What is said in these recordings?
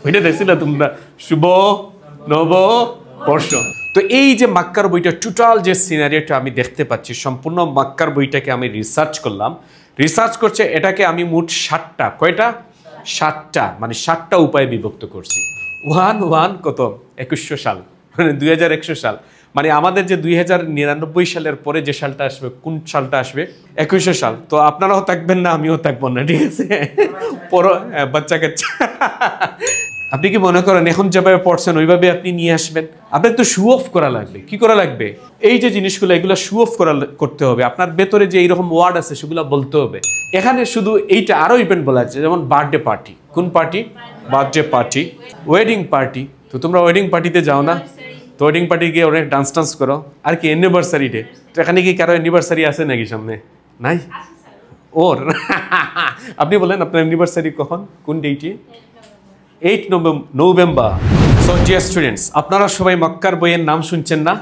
ওইটা দেখছিল তোমরা, শুভ নববর্ষ। তো এই যে মাক্কার বইটা টোটাল যে সিনারিওটা আমি দেখতে পাচ্ছি, সম্পূর্ণ মাক্কার বইটাকে আমি রিসার্চ করলাম। রিসার্চ করছে এটাকে আমি মোট 7টা, কয়টা 7টা, মানে 7টা উপায়ে বিভক্ত করছি। 1 কত 2100 সাল, মানে 2100 সাল, মানে আমাদের যে 2099 সালের পরে যে সালটা আসবে, কোন সালটা আসবে? 2100 সাল। তো আপনারাও থাকবেন না, আমিও থাকবো না, ঠিক আছে? পড়ো বাচ্চা কাচ্চা। আপনি কি মনে করেন এখন যেভাবে পড়ছেন ওইভাবে আপনি নিয়ে আসবেন? আপনার তো শো অফ করা লাগবে। কি করা লাগবে? এই যে জিনিসগুলো, এগুলো শো অফ করতে হবে। আপনার ভেতরে যে এইরকম ওয়ার্ড আছে সেগুলো বলতে হবে। এখানে শুধু এইটা, আরো ইভেন্ট বলা আছে, যেমন বার্থডে পার্টি। কোন party? Birthday party. Wedding party. তো তোমরা ওয়েডিং পার্টিতে যাও না? তো ওয়েডিং পার্টি গিয়ে অনেক ডান্স করো। আর কি অ্যানিভার্সারি ডে, তো এখানে কি কারো অ্যানিভার্সারি আছে নাকি সামনে? নাই? ওর আপনি বলেন আপনার অ্যানিভার্সারি কখন, কোন ডেটে? 8 নভেম্বর। সো ডিয়ার স্টুডেন্টস, আপনারা সবাই মক্কার বইয়ের নাম শুনছেন না?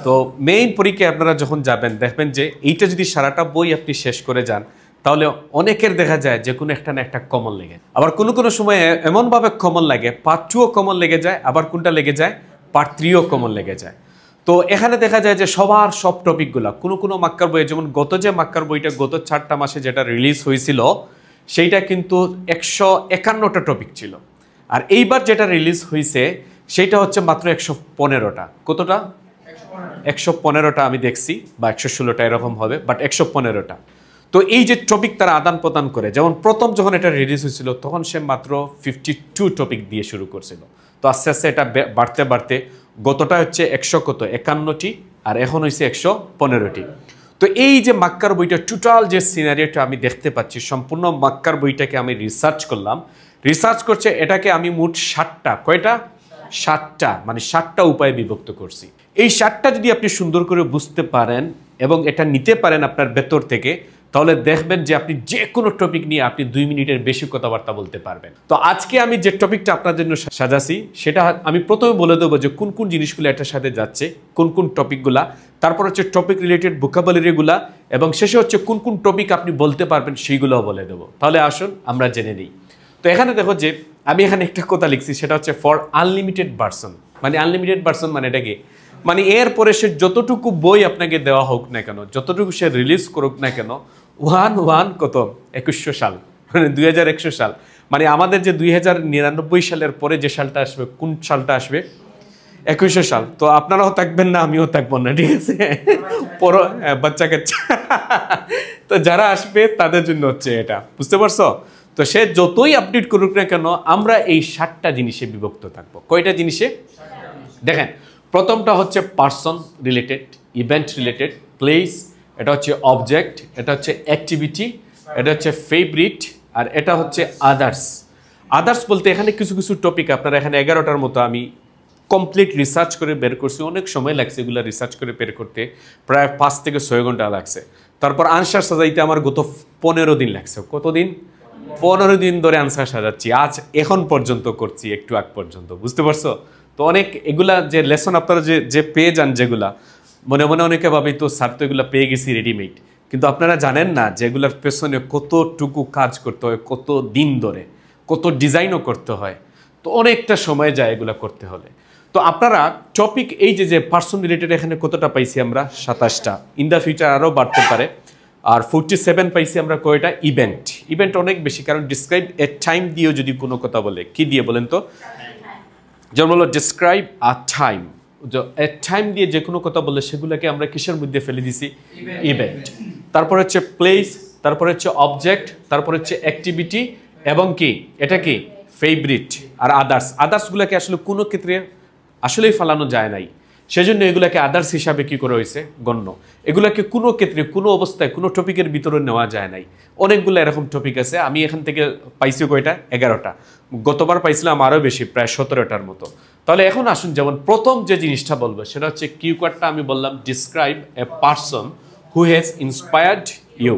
তো মেইন পরীক্ষায় আপনারা যখন যাবেন দেখবেন যে এইটা যদি সারাটা বই আপনি শেষ করে যান, তাহলে অনেকের দেখা যায় যে কোনো একটা না একটা কমন লেগে, আবার কোনো কোনো সময় এমনভাবে কমন লাগে পার্ট 2ও কমন লেগে যায়, আবার কোনটা লেগে যায়? পার্ট 3ও কমন লেগে যায়। তো এখানে দেখা যায় যে সবার সব টপিকগুলা কোনো কোনো মাক্কার বইয়ে, যেমন গত যে মাক্কার বইটা গত 4টা মাসে যেটা রিলিজ হয়েছিল সেইটা কিন্তু 151টা টপিক ছিল। আর এইবার যেটা রিলিজ হয়েছে সেইটা হচ্ছে মাত্র 115টা। কতটা? 115টা আমি দেখছি, বা 116টা এরকম হবে, বাট 115টা। তো এই যে টপিক তারা আদান প্রদান করে, যেমন প্রথম যখন এটা রিলিজ হয়েছিল তখন সে মাত্র 52 টপিক দিয়ে শুরু করছিল। তো আস্তে আস্তে এটা বাড়তে বাড়তে গতটা হচ্ছে 151টি, আর এখন হয়েছে 115টি। তো এই যে মাক্কার বইটা টোটাল যে সিনারিওটা আমি দেখতে পাচ্ছি, সম্পূর্ণ মাক্কার বইটাকে আমি রিসার্চ করলাম। রিসার্চ করছে এটাকে আমি মোট 7টা, কয়টা 7টা, মানে 7টা উপায়ে বিভক্ত করছি। এই 7টা যদি আপনি সুন্দর করে বুঝতে পারেন এবং এটা নিতে পারেন আপনার ভেতর থেকে, তাহলে দেখবেন যে আপনি যে কোনো টপিক নিয়ে আপনি 2 মিনিটের বেশি কথাবার্তা বলতে পারবেন। তো আজকে আমি যে টপিকটা আপনার জন্য সাজাছি সেটা আমি প্রথমে বলে দেবো যে কোন কোন জিনিসগুলো এটার সাথে যাচ্ছে, কোন কোন টপিকগুলা, তারপর হচ্ছে টপিক রিলেটেড ভোকাবুলারিগুলা, এবং শেষে হচ্ছে কোন কোন টপিক আপনি বলতে পারবেন সেইগুলোও বলে দেবো। তাহলে আসুন আমরা জেনে নিই। তো এখানে দেখো যে আমি এখানে একটা কথা লিখছি, সেটা হচ্ছে ফর আনলিমিটেড ভার্সন। মানে আনলিমিটেড ভার্সন মানে এটা কি? মানে এরপরে সে যতটুকু বই আপনাকে দেওয়া হোক না কেন, যতটুকু সে রিলিজ করুক না কেন, 1 কত 2100 সাল, মানে 2100 সাল, মানে আমাদের যে 2099 সালের পরে যে সালটা আসবে, কোন সালটা আসবে? 2100 সাল। তো আপনারাও থাকবেন না, আমিও থাকবো না, ঠিক আছে? পড়ো বাচ্চা কাচ্চা। তো যারা আসবে তাদের জন্য হচ্ছে এটা, বুঝতে পারছো? তো সে যতই আপডেট করুক না কেন, আমরা এই 7টা জিনিসে বিভক্ত থাকবো। কয়টা জিনিসে? দেখেন, প্রথমটা হচ্ছে person related, event related, place, এটা হচ্ছে অবজেক্ট, এটা হচ্ছে অ্যাক্টিভিটি, এটা হচ্ছে ফেভারিট, আর এটা হচ্ছে আদার্স। আদার্স বলতে এখানে কিছু কিছু টপিক আপনারা এখানে 11টার মতো আমি কমপ্লিট রিসার্চ করে বের করছি। অনেক সময় লাগছে এগুলো রিসার্চ করে বের করতে, প্রায় 5 থেকে 6 ঘন্টা লাগছে। তারপর আনসার সাজাইতে আমার গত 15 দিন লাগছে। কতদিন? 15 দিন ধরে আনসার সাজাচ্ছি, আজ এখন পর্যন্ত করছি, একটু আগ পর্যন্ত, বুঝতে পারছো? তো অনেক এগুলা যে লেসন আপনারা যে পেয়ে যান, যেগুলা মনে মনে অনেকে ভাবি তো স্যার তো এগুলো পেয়ে গেছি রেডিমেড, কিন্তু আপনারা জানেন না যে এগুলোর পেছনে কতটুকু কাজ করতে হয়, কত দিন ধরে, কত ডিজাইনও করতে হয়। তো অনেকটা সময় যায় এগুলো করতে হলে। তো আপনারা টপিক এই যে পার্সন রিলেটেড এখানে কতটা পাইছি আমরা? 27টা। ইন দ্য ফিউচার আরও বাড়তে পারে। আর 47 পাইছি আমরা কয়টা? ইভেন্ট অনেক বেশি, কারণ ডিসক্রাইব এ টাইম দিয়েও যদি কোনো কথা বলে, কি দিয়ে বলেন তো? যেমন হলো describe a time, A time দিয়ে যে কোনো কথা বলে সেগুলোকে আমরা কিসের মধ্যে ফেলে দিছি? ইভেন্ট। তারপর হচ্ছে প্লেস, তারপর হচ্ছে অবজেক্ট, তারপর হচ্ছে অ্যাক্টিভিটি, এবং কি এটা কি ফেভারিট, আর আদার্সগুলোকে আসলে কোনো ক্ষেত্রে আসলেই ফালানো যায় নাই, সেজন্য এগুলাকে আদার্স হিসাবে কি করে হয়েছে? গণ্য। এগুলাকে কোনো ক্ষেত্রে কোনো অবস্থায় কোনো টপিকের ভিতরে নেওয়া যায় নাই। অনেকগুলো এরকম টপিক আছে। আমি এখান থেকে পাইছি কয়টা? 11টা। গতবার পাইছিলাম আরও বেশি, প্রায় 17টার মতো। তাহলে এখন আসুন, যেমন প্রথম যে জিনিসটা বলবো সেটা হচ্ছে কিওয়ার্ডটা আমি বললাম describe a person who has inspired you.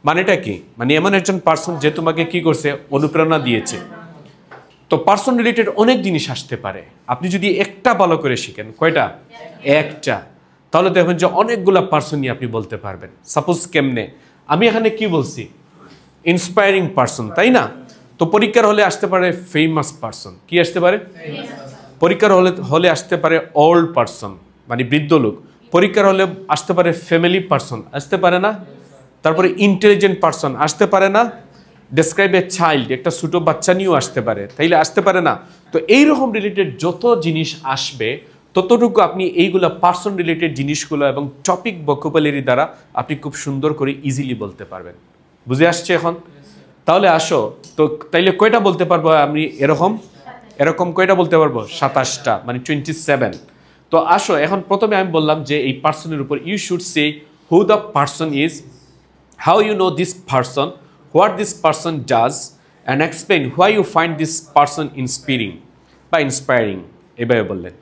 মানেটা কি? মানে এমন একজন পারসন যে তোমাকে কি করছে? অনুপ্রেরণা দিয়েছে। তো পার্সন রিলেটেড অনেক জিনিস আসতে পারে, আপনি যদি একটা ভালো করে শিখেন। কয়টা? একটা। তাহলে দেখবেন যে অনেকগুলা পার্সন নিয়ে আপনি বলতে পারবেন। সাপোজ কেমনে? আমি এখানে কি বলছি? ইন্সপায়ারিং পার্সন, তাই না? তো তো পরীক্ষার হলে আসতে পারে ফেমাস পারসন, কি আসতে পারে? পরীক্ষার হলে আসতে পারে ওল্ড পারসন, মানে বৃদ্ধ লোক। পরীক্ষার হলে আসতে পারে ফ্যামিলি পারসন, আসতে পারে না? তারপরে ইন্টেলিজেন্ট পারসন আসতে পারে না? ডেসক্রাইব এ চাইল্ড, একটা ছোট বাচ্চা নিয়েও আসতে পারে, তাইলে আসতে পারে না? তো এইরকম রিলেটেড যত জিনিস আসবে ততটুকু আপনি এইগুলা পার্সন রিলেটেড জিনিসগুলো এবং টপিক ভোকাবুলারি দ্বারা আপনি খুব সুন্দর করে ইজিলি বলতে পারবেন। বুঝে আসছে এখন? তাহলে আসো তো, তাইলে কয়টা বলতে পারবো আমি? এরকম কয়টা বলতে পারবো? 27টা, মানে 27। তো আসো এখন প্রথমে আমি বললাম যে এই পার্সনের উপর you should say who the person is, how you know this person, what this person does, and explain why you find this person inspiring, এভাবে বললেন।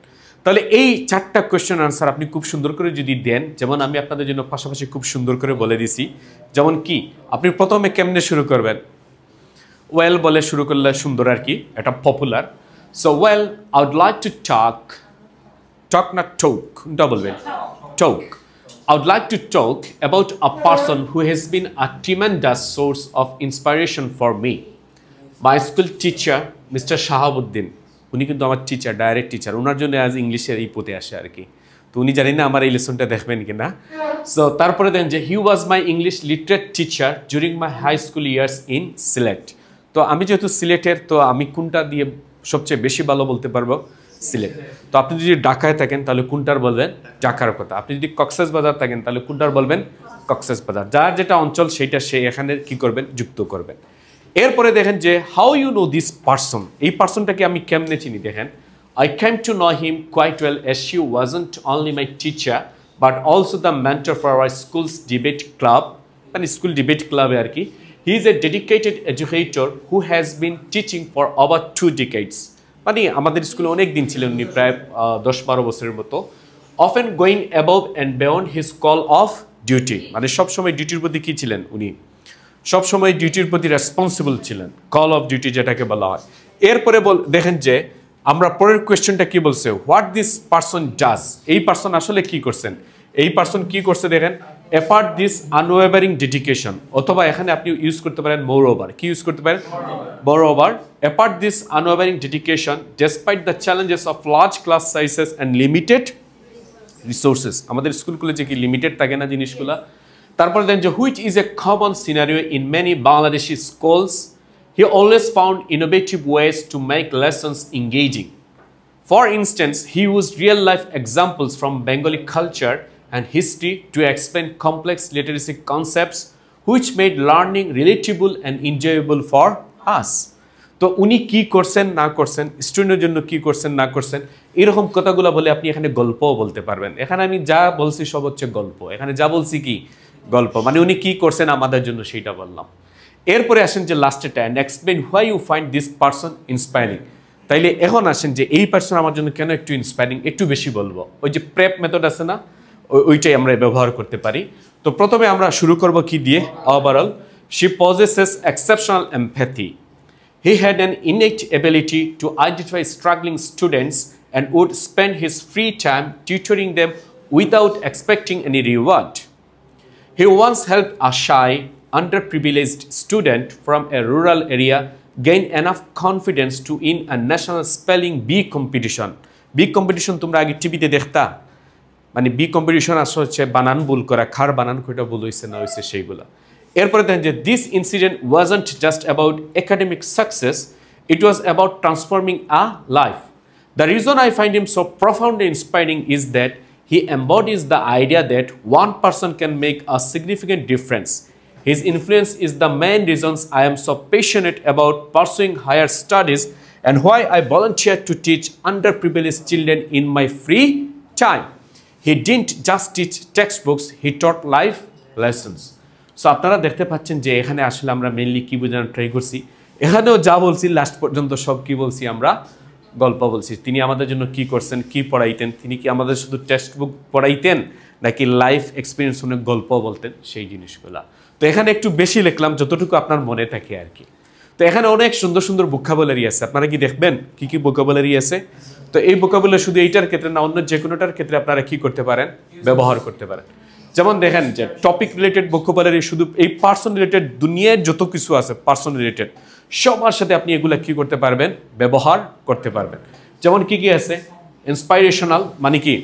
তাহলে এই 4টা কোয়েশ্চেন আনসার আপনি খুব সুন্দর করে যদি দেন, যেমন আমি আপনাদের জন্য পাশাপাশি খুব সুন্দর করে বলে দিছি। যেমন কি আপনি প্রথমে কেমনে শুরু করবেন? ওয়েল বলে শুরু করলে সুন্দর আর কি, এটা popular. So well, I would like to talk না টোক, কোনটা বলবেন? টোক। I would like to talk about a person who has been a tremendous source of inspiration for me. My school teacher, Mr. Shahabuddin. উনি কিন্তু আমার teacher, direct teacher. ওনার জন্য আজ ইংলিশের এই পথে আসে আর কি। তো উনি জানি না আমার এই লেসনটা দেখবেন কিনা। সো তারপরে দেন যে he was my English literate teacher during my high school years in Sylhet. তো আমি যেহেতু সিলেটের, তো আমি কোনটা দিয়ে সবচেয়ে বেশি ভালো বলতে পারবো? সিলেট। তো আপনি যদি ঢাকায় থাকেন তাহলে কোনটার বলবেন? ঢাকার কথা। আপনি যদি কক্সবাজার থাকেন তাহলে কোনটার বলবেন? কক্সবাজার। যার যেটা অঞ্চল সেইটা সে এখানে কি করবেন? যুক্ত করবেন। এরপরে দেখেন যে how you know this person, এই পার্সনটাকে আমি কেমনে চিনি? দেখেন, I came to know him quite well as she wasn't only my teacher but also the mentor for our school's debate club, মানে স্কুল ডিবেট ক্লাবে আর কি। He is a dedicated educator who has been teaching for over 2 decades, মানে আমাদের স্কুলে অনেক দিন ছিলেন উনি, প্রায় 10-12 বছরের মতো। Often going above and beyond his call of duty, মানে সবসময় ডিউটির প্রতি কী ছিলেন উনি? সবসময় ডিউটির প্রতি রেসপন্সিবল ছিলেন, কল অফ ডিউটি যেটাকে বলা হয়। এরপরে দেখেন যে আমরা পরের কোয়েশ্চেনটা কি বলছে, হোয়াট দিস পার্সন ডাজ, এই পার্সন আসলে কি করছেন? এই পার্সন কি করছে দেখেন, অ্যাপার্ট দিস আনওয়েভারিং ডেডিকেশন, অথবা এখানে আপনি ইউজ করতে পারেন মোর ওভার, কি ইউজ করতে পারেন? মোর over. Apart this unwavering dedication despite the challenges of large class sizes and limited resources, আমাদের স্কুলগুলো যে কি লিমিটেড থাকে না জিনিসগুলা। তারপরে দেন যে which is a common scenario in many Bangladeshi schools, he always found innovative ways to make lessons engaging. For instance, he used real-life examples from Bengali culture and history to explain complex literacy concepts which made learning relatable and enjoyable for us. তো উনি কি করছেন না করছেন, স্টুডেন্টের জন্য কি করছেন না করছেন, এরকম কথাগুলো বলে আপনি এখানে গল্পও বলতে পারবেন। এখানে আমি যা বলছি সব হচ্ছে গল্প, এখানে যা বলছি কি গল্প, মানে উনি কি করছেন আমাদের জন্য সেইটা বললাম। এরপরে আসেন যে লাস্টেটা, and explain why you find this person inspiring. তাইলে এখন আসেন যে এই পার্সন আমার জন্য কেন একটু ইন্সপায়ারিং, একটু বেশি বলবো। ওই যে প্রেপ মেথড আছে না, ওইটাই আমরা ব্যবহার করতে পারি। তো প্রথমে আমরা শুরু করব কি দিয়ে? Overall, she possesses exceptional empathy, he had an innate ability to identify struggling students and would spend his free time tutoring them without expecting any reward. He once helped a shy, underprivileged student from a rural area gain enough confidence to win a national spelling bee competition. Bee competition তোমরা আগে টিভিতে দেখতা, মানে B competition আসলে হচ্ছে বানান ভুল করা, খার বানান কয়টা ভুল হয়েছে না হয়েছে সেইগুলা। এরপরে দেখেন যে this incident wasn't just about academic success, it was about transforming a life. The reason I find him so profoundly inspiring is that he embodies the idea that one person can make a significant difference. His influence is the main reasons I am so passionate about pursuing higher studies and why I volunteer to teach underprivileged children in my free time. He didn't just teach textbooks, he taught life lessons. So আপনারা দেখতে পাচ্ছেন যে এখানে আসলে আমরা mainly কি বোঝানোর try করছি, এখানেও যা বলছি লাস্ট পর্যন্ত সব কি বলছি আমরা গল্প বলছি। তিনি আমাদের জন্য কি করছেন, কি পড়াইতেন, তিনি কি আমাদের শুধু টেক্সট বুক পড়াইতেন নাকি লাইফ এক্সপিরিয়েন্স অনেক গল্প বলতেন, সেই জিনিসগুলা। তো এখানে একটু বেশি লিখলাম যতটুকু আপনার মনে থাকে আর কি। তো এখানে অনেক সুন্দর সুন্দর ভোকাবুলারি আছে, আপনারা কি দেখবেন কি কি ভোকাবুলারি আছে। তো এই ভোকাবুলারি শুধু এইটার ক্ষেত্রে না, অন্য যে কোনোটার ক্ষেত্রে আপনারা কি করতে পারেন, ব্যবহার করতে পারেন। যেমন দেখেন যে টপিক রিলেটেড ভোকাবুলারি শুধু এই পার্সন রিলেটেড, দুনিয়ার যত কিছু আছে পার্সন রিলেটেড সবার সাথে আপনি এগুলা কি করতে পারবেন, ব্যবহার করতে পারবেন। যেমন কি কি আছে, ইন্সপাইরেশনাল মানে কি,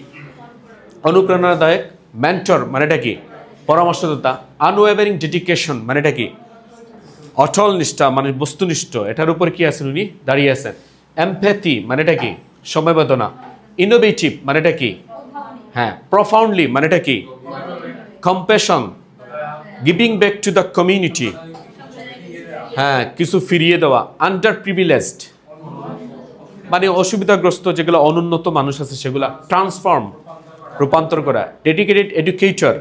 অনুপ্রেরণাদায়ক, মেন্টর মানেটা কি, পরামর্শদাতা, আনওয়েভারিং ডেডিকেশন মানেটা কি, অটল নিষ্ঠা মানে বস্তুনিষ্ঠ, এটার উপর কি আছেন উনি দাঁড়িয়ে আছেন। এমপ্যাথি মানেটা কি, সমবেদনা। ইনোভেটিভ মানেটা কি, হ্যাঁ প্রফাউন্ডলি মানেটা কি, compassion, giving back to the community, হ্যাঁ কিছু ফিরিয়ে দেওয়া। আন্ডার প্রিভিলেজড মানে অসুবিধাগ্রস্ত যেগুলো অনুন্নত মানুষ আছে সেগুলা ট্রান্সফর্ম রূপান্তর করা। ডেডিকেটেড এডুকেটর,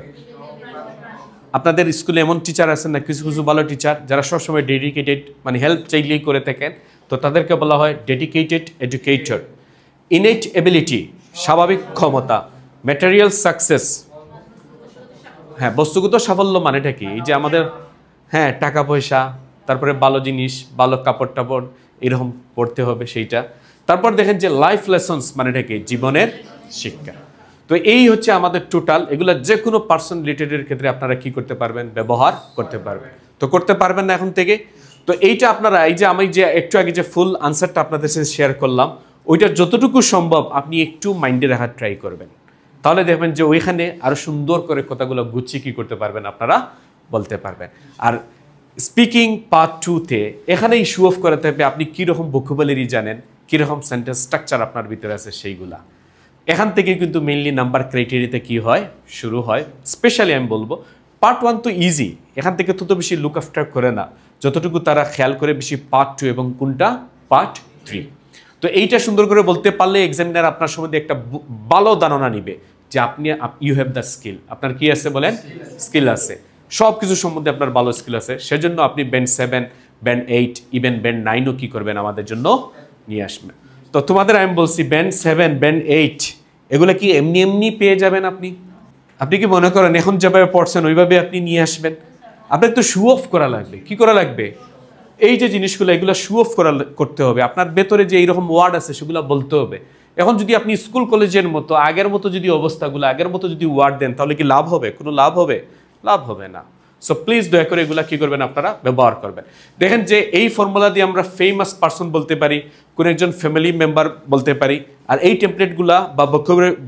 আপনাদের স্কুলে এমন টিচার আছেন না কিছু কিছু ভালো টিচার যারা সবসময় ডেডিকেটেড মানে হেল্প চাইলেই করে থাকেন, তো তাদেরকে বলা হয় ডেডিকেটেড এডুকেটর। ইনেট এবিলিটি স্বাভাবিক ক্ষমতা। ম্যাটেরিয়াল সাকসেস, হ্যাঁ বস্তুগত সাফল্য মানেটা কি, এই যে আমাদের হ্যাঁ টাকা পয়সা, তারপরে ভালো জিনিস, ভালো কাপড় টাপড় এরকম পড়তে হবে সেইটা। তারপর দেখেন যে লাইফ লেসন্স মানেটা কি, জীবনের শিক্ষা। তো এই হচ্ছে আমাদের টোটাল, এগুলো যে কোনো পার্সন রিলেটেডের ক্ষেত্রে আপনারা কি করতে পারবেন, ব্যবহার করতে পারবেন। তো করতে পারবেন না এখন থেকে, তো এইটা আপনারা এই যে আমি যে একটু আগে যে ফুল আনসারটা আপনাদের সাথে শেয়ার করলাম, ওইটা যতটুকু সম্ভব আপনি একটু মাইন্ডে রাখার ট্রাই করবেন, তাহলে দেখবেন যে ওইখানে আরো সুন্দর করে কথাগুলো গুছিয়ে কি করতে পারবেন, আপনারা বলতে পারবেন। আর স্পিকিং পার্ট 2-তে এখানেই শো অফ করাতে হবে আপনি কীরকম ভোকাবুলারি জানেন, কীরকম সেন্টেন্স স্ট্রাকচার আপনার ভিতরে আছে সেইগুলা। এখান থেকে কিন্তু মেইনলি নাম্বার ক্রাইটেরিয়াতে কি হয়, শুরু হয়। স্পেশালি আমি বলবো পার্ট 1 তো ইজি, এখান থেকে তত বেশি লুক আফটার করে না, যতটুকু তারা খেয়াল করে বেশি পার্ট 2 এবং কোনটা পার্ট 3। তো এইটা সুন্দর করে বলতে পারলে এক্সামিনার আপনার সম্বন্ধে একটা ভালো ধারণা নিবে যে আপনি ইউ হ্যাভ দ্য স্কিল, আপনার কি আছে বলেন, স্কিল আছে, সব কিছু সম্বন্ধে আপনার ভালো স্কিল আছে। সেজন্য আপনি ব্যান্ড 7, ব্যান্ড 8, ইভেন ব্যান্ড 9ও কি করবেন আমাদের জন্য নিয়ে আসবেন। তো তোমাদের আমি বলছি ব্যান্ড 7, ব্যান্ড 8 এগুলো কি এমনি এমনি পেয়ে যাবেন আপনি? আপনি কি মনে করেন এখন যেভাবে পড়ছেন ওইভাবে আপনি নিয়ে আসবেন? আপনার তো শো অফ করা লাগবে। কি করা লাগবে? এই যে জিনিসগুলো এগুলো শো অফ করতে হবে, আপনার ভেতরে যে এইরকম ওয়ার্ড আছে সেগুলো বলতে হবে। এখন যদি আপনি স্কুল কলেজের মতো আগের মতো যদি অবস্থাগুলো আগের মতো যদি ওয়ার্ড দেন তাহলে কি লাভ হবে? কোনো লাভ হবে? লাভ হবে না। সো প্লিজ দয়া করে এগুলা কি করবেন, আপনারা ব্যবহার করবেন। দেখেন যে এই ফর্মুলা দিয়ে আমরা ফেমাস পারসন বলতে পারি, কোন একজন ফ্যামিলি মেম্বার বলতে পারি, আর এই টেমপ্লেটগুলা বা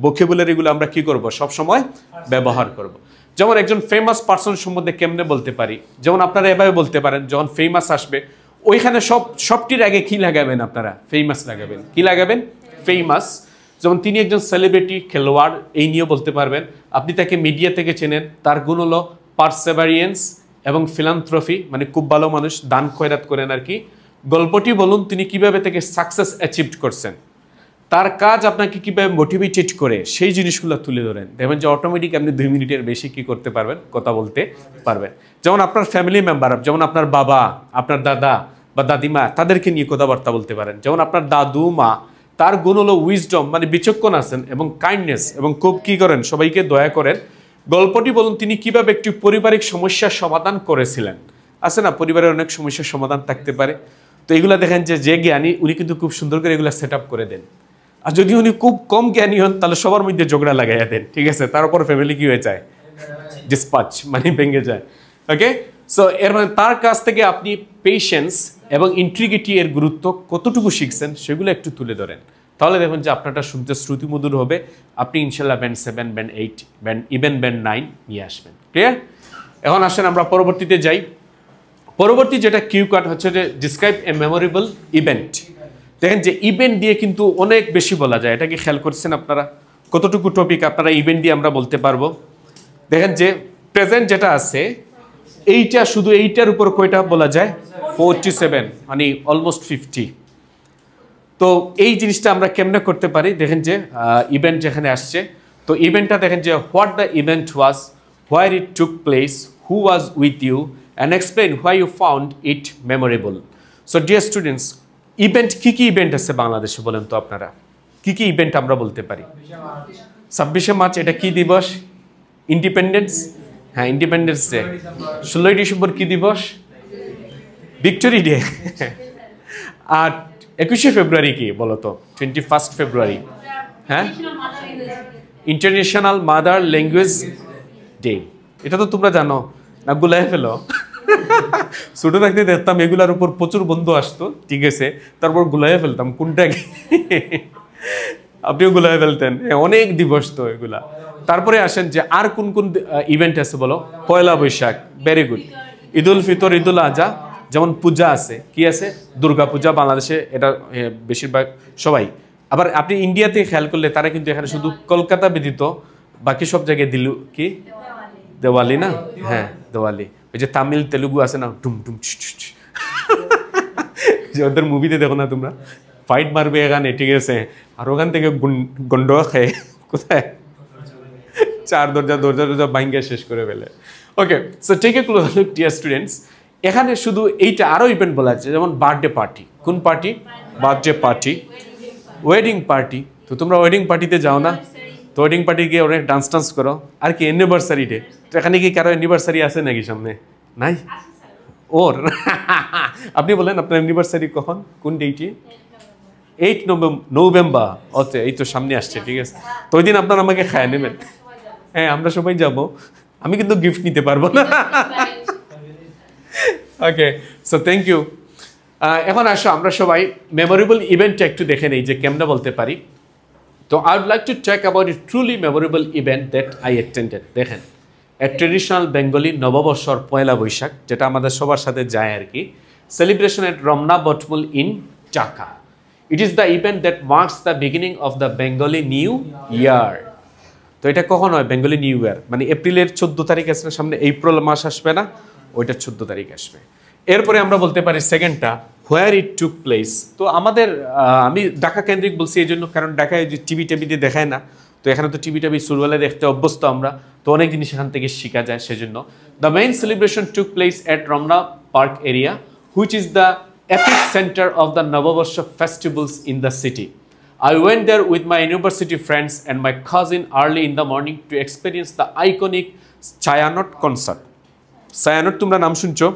ভোকাবুলারিগুলো আমরা কি করব, সব সময় ব্যবহার করব। যেমন একজন ফেমাস পারসন সম্বন্ধে কেমনে বলতে পারি, যেমন আপনারা এভাবে বলতে পারেন যখন ফেমাস আসবে ওইখানে সবটির আগে কি লাগাবেন, আপনারা ফেমাস লাগাবেন। কি লাগাবেন? ফেমাস। যেমন তিনি একজন সেলিব্রিটি খেলোয়াড়, এই নিয়েও বলতে পারবেন। আপনি তাকে মিডিয়া থেকে চেনেন, তার গুণ হলো পারসেভারিয়েন্স এবং ফিলান্থ্রফি, মানে খুব ভালো মানুষ, দান খয়রাত করেন আর কি। গল্পটি বলুন তিনি কিভাবে থেকে সাকসেস অ্যাচিভ করছেন, তার কাজ আপনাকে কিভাবে মোটিভেটেড করে সেই জিনিসগুলো তুলে ধরেন। দেখবেন যে অটোমেটিক আপনি 2 মিনিটের বেশি কি করতে পারবেন, কথা বলতে পারবেন। যেমন আপনার ফ্যামিলি মেম্বার, যেমন আপনার বাবা, আপনার দাদা বা দাদিমা, তাদেরকে নিয়ে কথাবার্তা বলতে পারেন। যেমন আপনার দাদু মা, তার গুণ হলো উইজডম, মানে বিচক্ষণ আছেন এবং কাইন্ডনেস, এবং খুব কি করেন, সবাইকে দয়া করেন। গল্পটি বলুন তিনি কিভাবে একটি পারিবারিক সমস্যার সমাধান করেছিলেন। আছে না, পরিবারের অনেক সমস্যার সমাধান থাকতে পারে। তো এগুলা দেখেন যে জ্ঞানী উনি কিন্তু খুব সুন্দর করে এগুলা সেট আপ করে দেন। আর যদি উনি খুব কম জ্ঞানী হন তাহলে সবার মধ্যে ঝগড়া লাগাইয়া দেন, ঠিক আছে? তার উপর ফ্যামিলি কি হয়ে যায়, ডিসপাচ, মানে ভেঙে যায়। ওকে, সো এর মানে তার কাছ থেকে আপনি পেশেন্স এবং ইন্ট্রিগিটি এর গুরুত্ব কতটুকু শিখছেন সেগুলো একটু তুলে ধরেন, তাহলে দেখবেন যে আপনারটা শুনতে শ্রুতিমধুর হবে। আপনি ইনশাল্লাহ ব্যান্ড 7, ব্যান্ড 8, ইভেন ব্যান্ড 9 নিয়ে আসবেন। ক্লিয়ার? এখন আসেন আমরা পরবর্তীতে যাই। পরবর্তী যেটা কিউ কার্ড হচ্ছে যে ডিসক্রাইব এ মেমোরেবল ইভেন্ট। দেখেন যে ইভেন্ট দিয়ে কিন্তু অনেক বেশি বলা যায়, এটা কি খেয়াল করছেন আপনারা? কতটুকু টপিক আপনারা ইভেন্ট দিয়ে আমরা বলতে পারবো। দেখেন যে প্রেজেন্ট যেটা আছে এইটা, শুধু এইটার উপর কয়টা বলা যায়? 47, মানে অলমোস্ট 50। তো এই জিনিসটা আমরা কেমনে করতে পারি? দেখেন যে ইভেন্ট যেখানে আসছে, তো ইভেন্টটা দেখেন যে what the event was, where it took place, who was with you, and explain why you found it memorable. So dear students, event কি কি ইভেন্ট আছে বাংলাদেশে বলেন তো আপনারা? কি কি ইভেন্ট আমরা বলতে পারি? 26শে মার্চ এটা কি দিবস? ইন্ডিপেন্ডেন্স, হ্যাঁ ইন্ডিপেন্ডেন্স ডে। 16ই ডিসেম্বর কি দিবস? Victory day. আর 21শে ফেব্রুয়ারি কি বলতো? 21 ফেব্রুয়ারি, হ্যাঁ ইন্টারন্যাশনাল মাদার ল্যাঙ্গুয়েজ ডে। এটা তো তোমরা জানো না, গুলাই ফেলো। ছোট থাকতে দেখতাম এগুলার উপর প্রচুর বন্ধু আসতো, ঠিক আছে, তারপর গুলাইয়া ফেলতাম কোনটা আপনিও গুলাইয়া ফেলতেন, অনেক দিবস তো এগুলা। তারপরে আসেন যে আর কোন কোন ইভেন্ট আছে বলো। পয়লা বৈশাখ, ভেরি গুড। ঈদুল ফিতর, ঈদুল আজহা, যেমন পূজা আছে, কি আছে, দুর্গা পূজা বাংলাদেশে, এটা বেশিরভাগ সবাই। আবার আপনি ইন্ডিয়াতে খেয়াল করলে তারা কিন্তু এখানে শুধু কলকাতা ব্যতীত বাকি সব জায়গায় দিল কি দেওয়ালি না, হ্যাঁ দেওয়ালি। ওই যে তামিল তেলুগু আছে না, টুম টুম যে ওদের মুভিতে দেখো না তোমরা, ফাইট মারবে এখানে, ঠিক আছে, আর ওখান থেকে গন্ড খেয়ে কোথায় চার দরজা দরজা ভাঙ্গা শেষ করে ফেলে। Okay, so take a close look dear students. এখানে শুধু এইটা, আরো ইভেন্ট বলা আছে, যেমন বার্থডে পার্টি। কোন party? Birthday party, wedding party. তো তোমরা ওয়েডিং পার্টিতে যাও না? তো ওয়েডিং পার্টি গিয়ে অনেক ডান্স করো। আর কি অ্যানিভার্সারি ডে, তো এখানে কি কারো অ্যানিভার্সারি আছে নাকি সামনে? নাই ওর আপনি বলেন আপনার অ্যানিভার্সারি কখন, কোন ডেটে? 8 নভেম্বর। ওতে এই তো সামনে আসছে, ঠিক আছে, তো ওই দিন আপনারা আমাকে খায় নেবেন। হ্যাঁ, আমরা সবাই যাব, আমি কিন্তু গিফট নিতে পারবো না। ওকে, সো থ্যাংক ইউ। এখন আসো আমরা সবাই মেমোরেবল ইভেন্টটা একটু দেখে নেই যে কেমনে বলতে পারি। তো I would like to talk about a truly memorable event that I attended. দেখেন, এ ট্রেডিশনাল বেঙ্গলি নববর্ষর পয়লা বৈশাখ, যেটা আমাদের সবার সাথে যায় আর কি, celebration at Ramna Batamul in Dhaka. It is the event that marks the beginning of the Bengali new year. তো এটা কখন হয় বেঙ্গলি নিউ ইয়ার? মানে এপ্রিলের 14 তারিখ আসলে সামনে, এপ্রিল মাস আসবে না, ওইটা 14 তারিখ আসবে। এরপরে আমরা বলতে পারি সেকেন্ডটা, হোয়ার ইট টুক প্লেস। তো আমাদের আমি ঢাকা কেন্দ্রিক বলছি এই জন্য, কারণ ঢাকায় যে টিভিতে দেখায় না, তো এখানে তো টিভি ছোটবেলায় দেখতে অভ্যস্ত আমরা, তো অনেক জিনিস এখান থেকে শেখা যায় সেজন্য। The main celebration took place at Ramna park area, which is the epic center of the Navabarsha festivals in the city. I went there with my university friends and my cousin early in the morning to experience the iconic Chayanot concert. Chayanot তোমরা নাম শুনছো?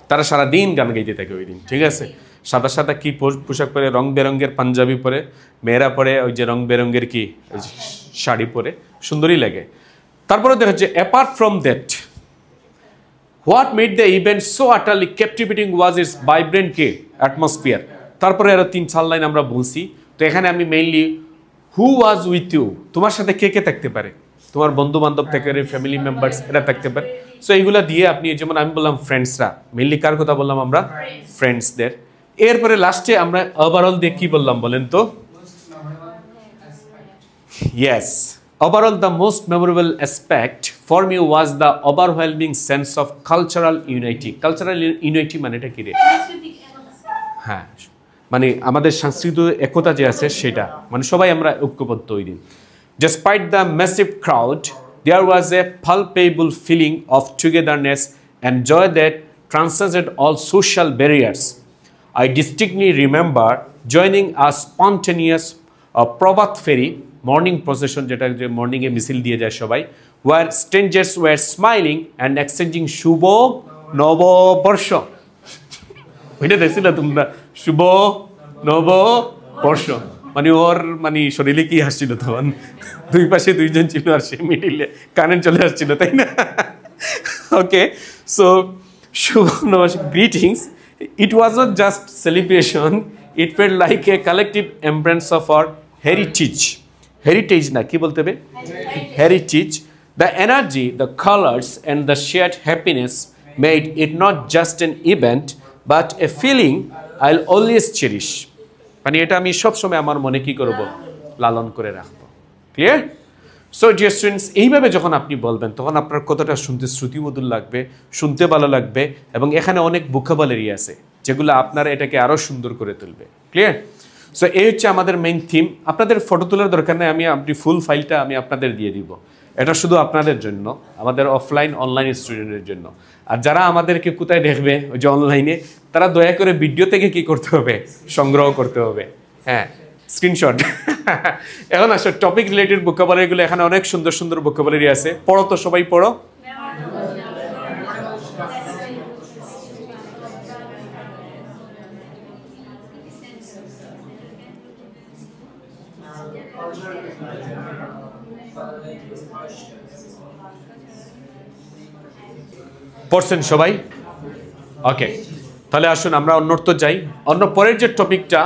তারা সারা দিন গান গাইতে থাকে ওই দিন, ঠিক আছে, সাদা সাদা কি পোশাক পরে, রং বেরঙ্গের পাঞ্জাবি পরে, মেয়েরা পরে ওই যে রং বেরঙ্গের কি শাড়ি পরে, সুন্দরই লাগে। তারপরে দেখা যাচ্ছে apart from that, what made the event so utterly captivating was its vibrant atmosphere. তারপরে আরো 3-4 লাইন আমরা বলছি। তো এখানে আমি mainly who was with you, তোমার সাথে কে কে থাকতে পারে, তোমার বন্ধু বান্ধব থাকতে পারে, ফ্যামিলি মেম্বার্স এরা থাকতে পারে। সো এইগুলা দিয়ে আপনি, যেমন আমি বললাম ফ্রেন্ডসরা, মেইনলি কার কথা বললাম আমরা? ফ্রেন্ডসদের। এরপরে লাস্টে আমরা ওভারঅল দিয়ে কি বললাম বলেন তো? Yes, overall, the most memorable aspect for me was the overwhelming sense of cultural unity. Cultural unity মানে এটা কি রে? হ্যাঁ, মানে আমাদের সাংস্কৃতিক একতা যে আছে সেটা, মানে সবাই আমরা ঐক্যবদ্ধ ওই দিন। Despite the massive crowd, there was a palpable feeling of togetherness and joy that transcended all social barriers. I distinctly remember joining a spontaneous Prabhat ferry morning procession, যেটা যে মর্নিংয়ে মিছিল দিয়ে যায় সবাই, were strangers were smiling and exchanging শুভ নববর্ষ। ওইটা দেখছিল তোমরা, শুভ নববর্ষ, মানে ওর মানে শরীরে কি হাসছিল তখন, দুই পাশে দুইজন ছিল আর সে মিডিলে কারেন্ট চলে আসছিল, তাই না? ওকে, সো শুভ নববর্ষ greetings. It was not just celebration, it felt like a collective embrace of our heritage. Heritage না, কি বলতে হবে? Heritage. The energy, the colors and the shared happiness made it not just an event but a feeling I'll always cherish. মানে এটা আমি সব সময় আমার মনে কি করব? লালন করে রাখবো। ক্লিয়ার? সো ডিয়ার স্টুডেন্টস, এইভাবে যখন আপনি বলবেন তখন আপনার কতটা শুনতে শ্রুতিমধুর লাগবে, শুনতে ভালো লাগবে, এবং এখানে অনেক ভোকাবুলারি আছে যেগুলো আপনারা এটাকে আরো সুন্দর করে তুলবে। ক্লিয়ার? সো এই হচ্ছে আমাদের মেইন থিম। আপনাদের ফটো তোলার দরকার নেই, আপনি ফুল ফাইলটা আমি আপনাদের দিয়ে দিব। এটা শুধু আপনাদের জন্য, আমাদের অফলাইন অনলাইন স্টুডেন্টের জন্য। আর যারা আমাদেরকে কোথায় দেখবে ওই যে অনলাইনে, তারা দয়া করে ভিডিও থেকে কি করতে হবে? সংগ্রহ করতে হবে, হ্যাঁ, স্ক্রিনশট। এখন আসো টপিক রিলেটেড ভোকাবুলারিগুলো, এখানে অনেক সুন্দর সুন্দর ভোকাবুলারি আছে। পড়ো তো, সবাই পড়ো। পড়ছেন সবাই? ওকে, তাহলে আসুন আমরা অন্যত্র যাই। অন্য পরের যে টপিকটা,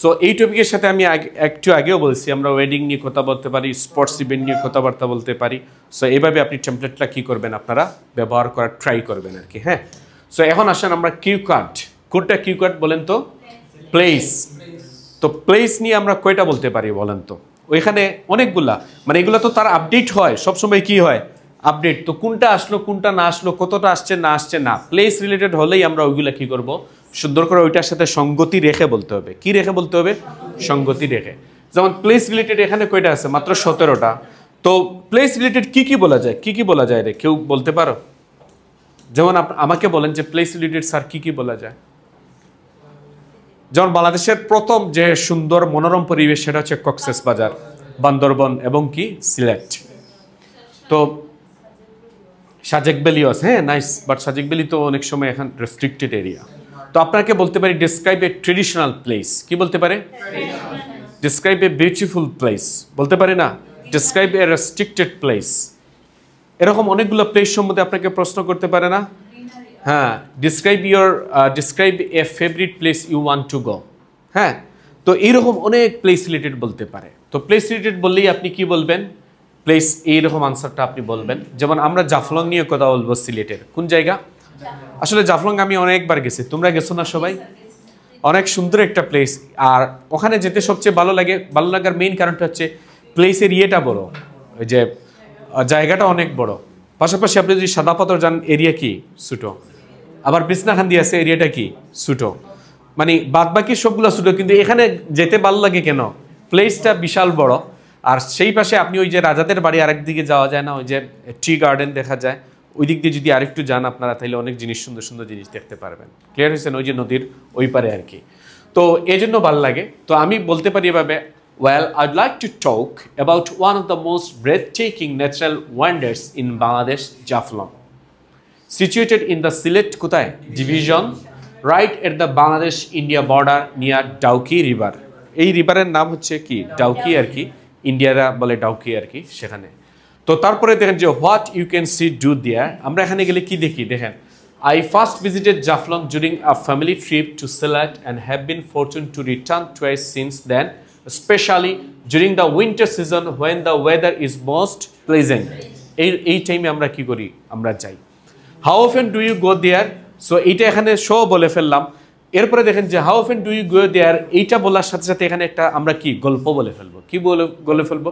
সো এই টপিকের সাথে আমি একটু আগেও বলছি, আমরা ওয়েডিং নিয়ে কথা বলতে পারি, স্পোর্টস ইভেন্ট নিয়ে কথাবার্তা বলতে পারি। সো এইভাবে আপনি টেমপ্লেটটা কী করবেন, আপনারা ব্যবহার করার ট্রাই করবেন আর কি। হ্যাঁ, সো এখন আসেন আমরা কিউ কার্ড। কোনটা কিউ কার্ড বলেন তো? প্লেস। তো প্লেস নিয়ে আমরা কয়টা বলতে পারি বলেন তো? ওইখানে অনেকগুলা, মানে এগুলো তো তার আপডেট হয় সবসময়। কি হয়? আপডেট। তো কোনটা আসলো, কোনটা না আসলো, কতটা আসছে না আসছে, না প্লেস রিলেটেড হলেই আমরা ওইগুলা কি করব, সুন্দর করে ওইটার সাথে সঙ্গতি রেখে বলতে হবে। কি রেখে বলতে হবে? সঙ্গতি রেখে। যেমন প্লেস রিলেটেড এখানে কয়টা আছে? মাত্র 17টা। তো প্লেস রিলেটেড কি কি বলা যায়, কি কি বলা যায় রে, কেউ বলতে পারো? যেমন আমাকে বলেন যে প্লেস রিলেটেড স্যার কি কি বলা যায়। যেমন বাংলাদেশের প্রথম যে সুন্দর মনোরম পরিবেশ সেটা হচ্ছে কক্সবাজার, বান্দরবন এবং কি সিলেট। তো সাজেক ভ্যালিও আছে, হ্যাঁ নাইস, বাট সাজেক ভ্যালি তো অনেক সময় এখন রেস্ট্রিক্টেড এরিয়া। তো আপনাকে বলতে পারি ডিসক্রাইব এ ট্রেডিশনাল প্লেস। কি বলতে পারে? ডিসক্রাইব এ বিউটিফুল প্লেস বলতে পারি না? ডিসক্রাইব এ রেস্ট্রিক্টেড প্লেস। এরকম অনেকগুলো প্লেস সম্বন্ধে আপনাকে প্রশ্ন করতে পারে না? হ্যাঁ, describe a favourite place you want to go. হ্যাঁ, তো এইরকম অনেক প্লেস রিলেটেড বলতে পারে। তো প্লেস রিলেটেড বললেই আপনি কি বলবেন? প্লেস, এইরকম আনসারটা আপনি বলবেন। যেমন আমরা জাফলং নিয়ে কথা বলবো, সিলেটের কোন জায়গা? আসলে জাফলং আমি অনেকবার গেছি, তোমরা গেছো না সবাই? অনেক সুন্দর একটা প্লেস। আর ওখানে যেতে সবচেয়ে ভালো লাগে, ভালো লাগার মেইন কারণটা হচ্ছে প্লেসের ইয়েটা বড়, ওই যে জায়গাটা অনেক বড়। পাশাপাশি আপনি যদি সাদা পাথর যান, এরিয়া কি ছোটো। আবার বিছনাখান্দি আছে, এরিয়াটা কি ছোটো। মানে বাদ বাকি সবগুলো ছোটো, কিন্তু এখানে যেতে ভালো লাগে কেন? প্লেসটা বিশাল বড়। আর সেই পাশে আপনি ওই যে রাজাদের বাড়ি আরেক দিকে যাওয়া যায় না, ওই যে ট্রি গার্ডেন দেখা যায়, ওই দিক দিয়ে যদি আরেকটু যান আপনারা, তাহলে অনেক জিনিস, সুন্দর সুন্দর জিনিস দেখতে পারবেন। ক্লিয়ার হয়েছেন? ওই যে নদীর ওই পারে আর কি। তো এই জন্য ভালো লাগে। তো আমি বলতে পারি এভাবে, well, I'd like to talk about one of the most breathtaking natural wonders in Bangladesh, Jaflong. Situated in the Sylhet কোথায় division, right at the Bangladesh-India border near Dauki River. এই রিভারের নাম হচ্ছে কি ডাউকি আর কি, ইন্ডিয়ারা বলে ডাউকি আর কি সেখানে। তো তারপরে দেখেন যে what you can see do there. আমরা এখানে গেলে কি দেখি দেখেন, I first visited Jaflong during a family trip to Sylhet and have been fortunate to return twice since then, especially during the winter season when the weather is most pleasant. এই টাইমে আমরা কি করি, আমরা যাই। How often do you go there? So এইটা এখানে show বলে ফেললাম। এরপরে দেখেন যে how often do you go there, এইটা বলার সাথে সাথে এখানে একটা আমরা কি গল্প বলে ফেলবো। কি বলে ফেলবো?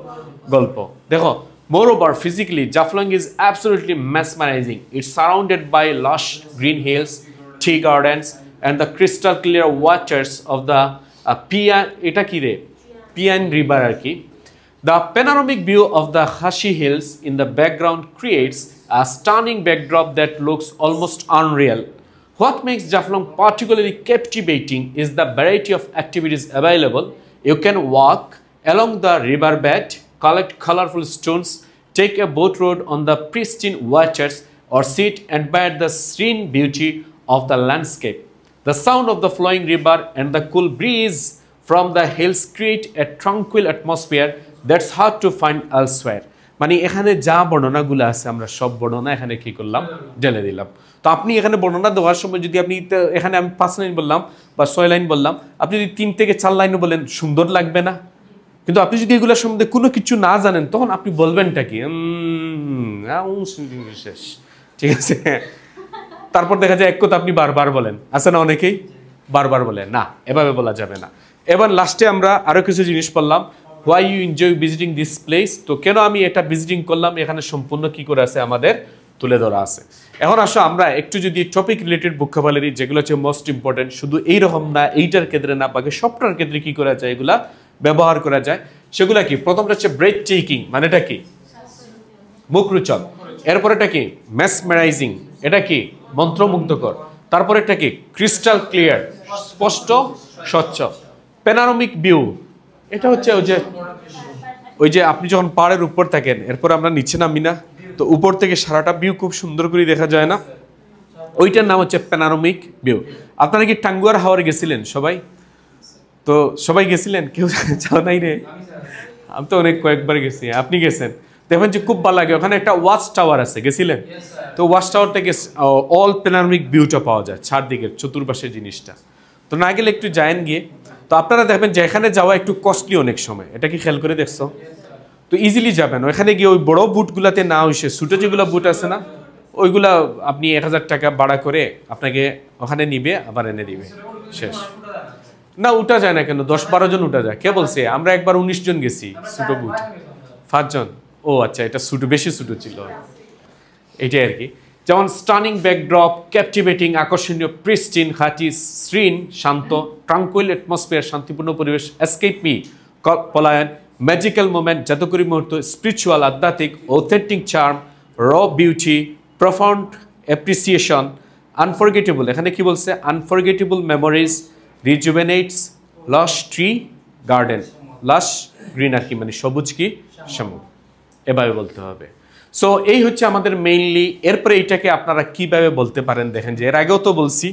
গল্প। দেখো, moreover physically Jaflong is absolutely mesmerizing. It's surrounded by lush green hills, tea gardens and the crystal clear waters of the এটা কি রে, Pian River আর কি। The panoramic view of the Khashi Hills in the background creates a stunning backdrop that looks almost unreal. What makes Jaflong particularly captivating is the variety of activities available. You can walk along the riverbed, collect colorful stones, take a boat ride on the pristine waters, or sit and admire the serene beauty of the landscape. The sound of the flowing river and the cool breeze from the hills create a tranquil atmosphere that's hard to find elsewhere. মানে এখানে যা বর্ণনাগুলো আছে আমরা সব বর্ণনা এখানে কি করলাম, ঢেলে দিলাম। তো আপনি এখানে বর্ণনা দেওয়ার সময় যদি আপনি এখানে আমি 5 লাইন বললাম বা 6 লাইন বললাম, আপনি যদি 3 থেকে 4 লাইনও বলেন, সুন্দর লাগবে না? কিন্তু আপনি যদি এগুলোর সম্বন্ধে কোনো কিছু না জানেন, তখন আপনি বলবেনটা কি, শেষ, ঠিক আছে। তারপর দেখা যায় এক কথা আপনি বারবার বলেন, আছে না অনেকেই বারবার বলে, না এভাবে বলা যাবে না। এবার লাস্টে আমরা আরো কিছু জিনিস পড়লাম, why you enjoy visiting this place। তো কেন আমি এটা ভিজিটিং করলাম, এখানে সম্পূর্ণ কি করে আছে আমাদের তুলে ধরা আছে। এখন আসো আমরা একটু যদি টপিক রিলেটেড ভোকাবুলারি যেগুলো হচ্ছে মোস্ট ইম্পর্টেন্ট, শুধু এইরকম না, এইটার ক্ষেত্রে না, বাকি সবটার ক্ষেত্রে কি করা যায়, এগুলা ব্যবহার করা যায়। সেগুলা কি, প্রথমটা হচ্ছে ব্রেথ টেকিং, মানে এটা কি মুখরোচক। এরপর এটা কি মেসমেরাইজিং, এটা কি মন্ত্রমুগ্ধকর। তারপর এটা কি ক্রিস্টাল ক্লিয়ার, স্পষ্ট স্বচ্ছ। প্যানোরামিক ভিউ, এটা হচ্ছে ওই যে আপনি যখন পাহাড়ের উপর থাকেন, এরপর আমরা নিচে নামি না, তো উপর থেকে সারাটা ভিউ খুব সুন্দর করে দেখা যায় না, ওইটার নাম হচ্ছে প্যানোরামিক ভিউ। আপনারা কি টাঙ্গুয়ার হাওরে গেছিলেন সবাই? তো সবাই গেছিলেন, কেউ যাও নাই রে? আমি তো অনেক কয়েকবার গেছি, আপনি গেছেন। দেখবেন যে খুব ভালো লাগে। ওখানে একটা ওয়াচ টাওয়ার আছে, গেছিলেন? তো ওয়াচ টাওয়ার থেকে অল প্যানোরামিক ভিউটা পাওয়া যায়, চারদিকের চতুর্পাশের জিনিসটা। তো না গেলে একটু যায়েন গিয়ে। তো আপনারা দেখবেন যে এখানে যাওয়া একটু কস্টলি অনেক সময়, এটা কি খেয়াল করে দেখছো? তো ইজিলি যাবেন ওখানে গিয়ে, ওই বড় বুটগুলাতে না হইসে ছোটো যেগুলো বুট আছে না, ওইগুলা আপনি 1000 টাকা ভাড়া করে আপনাকে ওখানে নিবে, আবার এনে দিবে, শেষ। না উঠা যায় না কেন, 10-12 জন উঠা যায়। কে বলছে? আমরা একবার 19 জন গেছি ছোটো বুট, 5 জন। ও আচ্ছা, এটা ছোটো, বেশি ছোটো ছিল, এইটাই আর কি। যেমন স্টানিং ব্যাকড্রপ, ক্যাপটিভেটিং, আকর্ষণীয়, প্রিস্টিন, খাঁটি, শ্রীন, শান্ত, ট্রাঙ্কুইল অ্যাটমসফিয়ার, শান্তিপূর্ণ পরিবেশ, এসকেপ মি, পলায়ন, ম্যাজিক্যাল মোমেন্ট, জাদুকরী মুহূর্ত, স্পিরিচুয়াল, আধ্যাত্মিক, অথেন্টিক চার্ম, র বিউটি, প্রফাউন্ড অ্যাপ্রিসিয়েশন, আনফরগেটেবল, এখানে কি বলছে? আনফরগেটেবল মেমোরিজ, রিজুভেনেটস, লাশ ট্রি গার্ডেন, লাশ গ্রিন আর কি, মানে সবুজ কি শ্যামল, এভাবে বলতে হবে। সো এই হচ্ছে আমাদের মেইনলি। এরপরে এইটাকে আপনারা কিভাবে বলতে পারেন দেখেন, যে এর আগেও তো বলছি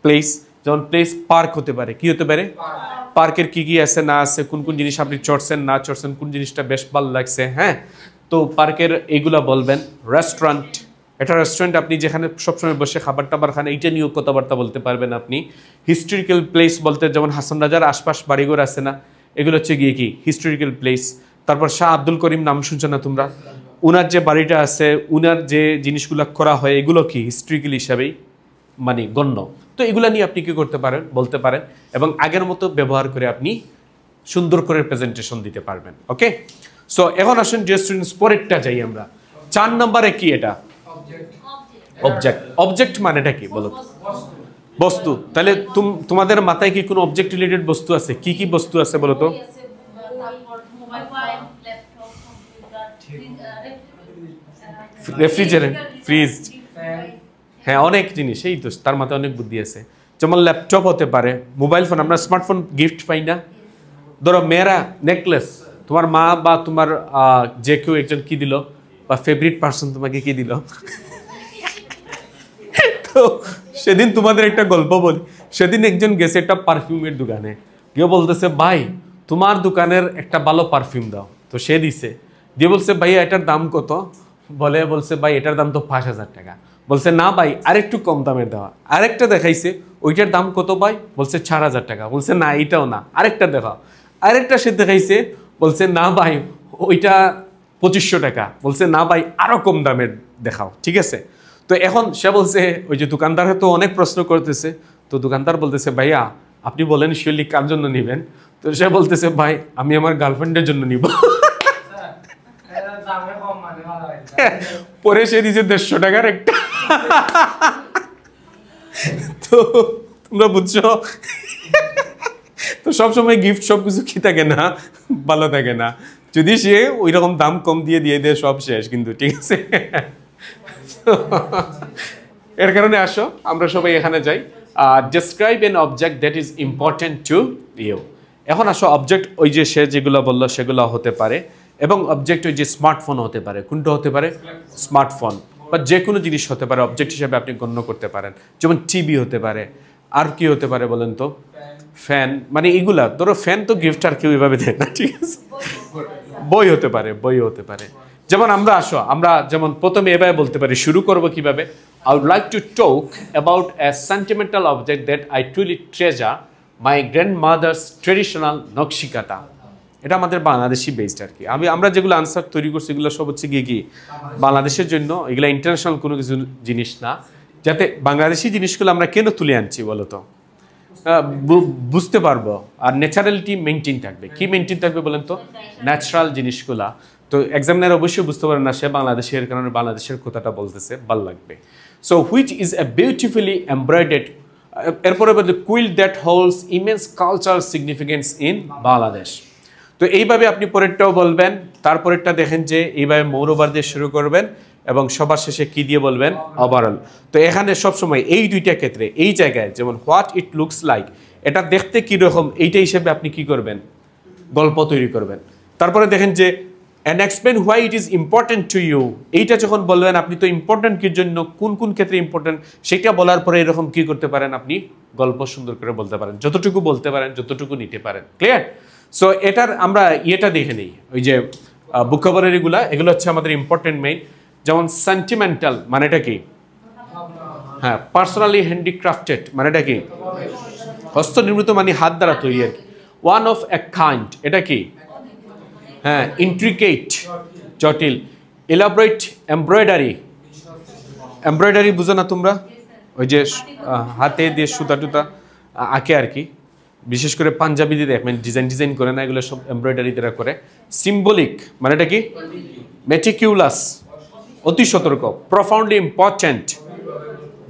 প্লেস, যেমন প্লেস পার্ক হতে পারে, কি হতে পারে? পার্কের কি কি আছে না আছে, কোন কোন জিনিস আপনি চড়ছেন না চড়ছেন, কোন জিনিসটা বেশ ভালো লাগছে, হ্যাঁ, তো পার্কের এইগুলা বলবেন। রেস্টুরেন্ট, এটা রেস্টুরেন্ট আপনি যেখানে সবসময় বসে খাবার টাবার খান, এইটা নিয়েও কথাবার্তা বলতে পারবেন আপনি। হিস্টোরিক্যাল প্লেস বলতে যেমন হাসান রাজার আশপাশ বাড়িঘর আছে না, এগুলো হচ্ছে গিয়ে কি হিস্টোরিক্যাল প্লেস। তারপর শাহ আব্দুল করিম নাম শুনছো না তোমরা, উনার যে বাড়িটা আছে, উনার যে জিনিসগুলো করা হয়, এগুলো কি হিস্ট্রিক্যাল হিসাবেই মানে গণ্য। তো এগুলা নিয়ে আপনি কি করতে পারেন, বলতে পারেন, এবং আগের মতো ব্যবহার করে আপনি সুন্দর করে প্রেজেন্টেশন দিতে পারবেন। ওকে, সো এখন আসুন যে স্টুডেন্টস পরেরটা যাই আমরা। 4 নম্বরে কি এটা? অবজেক্ট। অবজেক্ট মানেটা কি বলো? বস্তু। তাহলে তোমাদের মাথায় কি কোনো অবজেক্ট রিলেটেড বস্তু আছে? কি কি বস্তু আছে বলো তো? রেফ্রিজারেটর, ফ্রিজ, হ্যাঁ অনেক জিনিস, এই তো তার মাথায় অনেক বুদ্ধি আছে। যেমন ল্যাপটপ হতে পারে, মোবাইল ফোন, আমরা স্মার্টফোন গিফট পাই না? ধরো মেয়েরা নেকলেস, তোমার মা বা তোমার যে কেউ একজন কি দিল, বা ফেভারিট পার্সন তোমাকে কি দিল। তো সেদিন তোমাদের একটা গল্প বলি। সেদিন একজন গেছে একটা পারফিউমের দোকানে, কেউ বলতেছে ভাই তোমার দোকানের একটা ভালো পারফিউম দাও। তো সে দিছে, দিয়ে বলছে ভাইয়া এটার দাম কত? বলছে ভাই এটার দাম তো 5000 টাকা। বলছে না ভাই আরেকটু কম দামের দেওয়া। আরেকটা দেখাইছে, ওইটার দাম কত ভাই? বলছে 4000 টাকা। বলছে না এইটাও না, আরেকটা দেখাও। আরেকটা সে দেখাইছে, বলছে না ভাই ওইটা 2500 টাকা। বলছে না ভাই আরো কম দামের দেখাও, ঠিক আছে। তো এখন সে বলছে, ওই যে দোকানদার তো অনেক প্রশ্ন করতেছে, তো দোকানদার বলতেছে ভাইয়া আপনি বলেন শিওরলি কার জন্য নিবেন? তো সে বলতেছে ভাই আমি আমার গার্লফ্রেন্ডের জন্য নিব। পরে সে দিয়েছে 150 টাকার একটা। তো তোমরা বুঝছো, তো সবসময় গিফট সবকিছু কি থাকে না, ভালো থাকে না। যদি সে ওই রকম দাম কম দিয়ে দেয় সব শেষ কিন্তু, ঠিক আছে। এর কারণে আসো আমরা সবাই এখানে যাই। Describe an object that is important to you. এখন আসো অবজেক্ট ওই যে সে যেগুলো বললো সেগুলো হতে পারে, এবং অবজেক্ট ওই যে স্মার্টফোন হতে পারে। কোনটা হতে পারে? স্মার্টফোন, বা যে কোনো জিনিস হতে পারে অবজেক্ট হিসেবে আপনি গণ্য করতে পারেন। যেমন টিভি হতে পারে, আর কি হতে পারে বলেন তো? ফ্যান, মানে এগুলা ধরো ফ্যান তো গিফট আর কেউ এভাবে দেয় না, ঠিক আছে। বই হতে পারে, বই হতে পারে। যেমন আমরা আসো আমরা যেমন প্রথমে এভাবে বলতে পারি, শুরু করবো কিভাবে? I would like to talk about a sentimental object that I truly treasure, my grandmother's traditional Nakshi Kantha. এটা আমাদের বাংলাদেশি বেসড আর কি। আমরা যেগুলো আনসার তৈরি করছি এগুলো সব হচ্ছে গিয়ে কি বাংলাদেশের জন্য, এগুলো ইন্টারন্যাশনাল কোনো কিছু জিনিস না। যাতে বাংলাদেশি জিনিসগুলো আমরা কেন তুলে আনছি বলো তো? বুঝতে পারবো, আর ন্যাচারালিটি মেনটেন থাকবে। কি মেনটেন থাকবে বলেন তো? ন্যাচারাল জিনিসগুলা। তো এক্সামিনার অবশ্যই বুঝতে পারেন না সে বাংলাদেশের কারণে বাংলাদেশের কথাটা বলতেছে, ভালো লাগবে। So which is a beautifully embroidered, এরপরে বলতে quilt that holds immense cultural significance in Bangladesh. তো এইভাবে আপনি পরেরটাও বলবেন, তারপরেরটা দেখেন যে এইভাবে মৌরবার দিয়ে শুরু করবেন এবং সবার শেষে কি দিয়ে বলবেন? ওভারঅল। তো এখানে সবসময় এই দুইটা ক্ষেত্রে এই জায়গায় যেমন হোয়াট ইট লুকস লাইক, এটা দেখতে কীরকম, এইটা হিসেবে আপনি কি করবেন? গল্প তৈরি করবেন। তারপরে দেখেন যে and explain why it is important to you, এইটা যখন বলবেন আপনি তো ইম্পর্টেন্ট কির জন্য, কোন কোন ক্ষেত্রে ইম্পর্টেন্ট সেটা বলার পরে এরকম কি করতে পারেন আপনি? গল্প সুন্দর করে বলতে পারেন, যতটুকু বলতে পারেন, যতটুকু নিতে পারেন। ক্লিয়ার? সো এটার আমরা ইয়েটা দেখে নিই, ওই যে ভোকাবুলারিগুলা এগুলো হচ্ছে আমাদের ইম্পর্টেন্ট মেইন। যেমন সেন্টিমেন্টাল মানেটা কি? হ্যাঁ, পার্সোনালি হ্যান্ডিক্রাফটেড মানেটা কি? হস্তনির্মিত মানে হাত দ্বারা তৈরি আর কি। ওয়ান অফ এ কাইন্ড এটা কি? হ্যাঁ, ইন্ট্রিকেট জটিল। এলাবোরেট এমব্রয়ডারি, এমব্রয়ডারি বুঝো না তোমরা? ওই যে হাতে দিয়ে সুতা টুতা আঁকে আর কি, বিশেষ করে পাঞ্জাবিদের দেখবেন ডিজাইন করে না, এগুলো সব এমব্রয়ডারি দ্বারা করে। সিম্বলিক মানেটা কি? মেটিকিউলাস অতি সতর্ক। প্রফাউন্ডলি ইম্পর্ট্যান্ট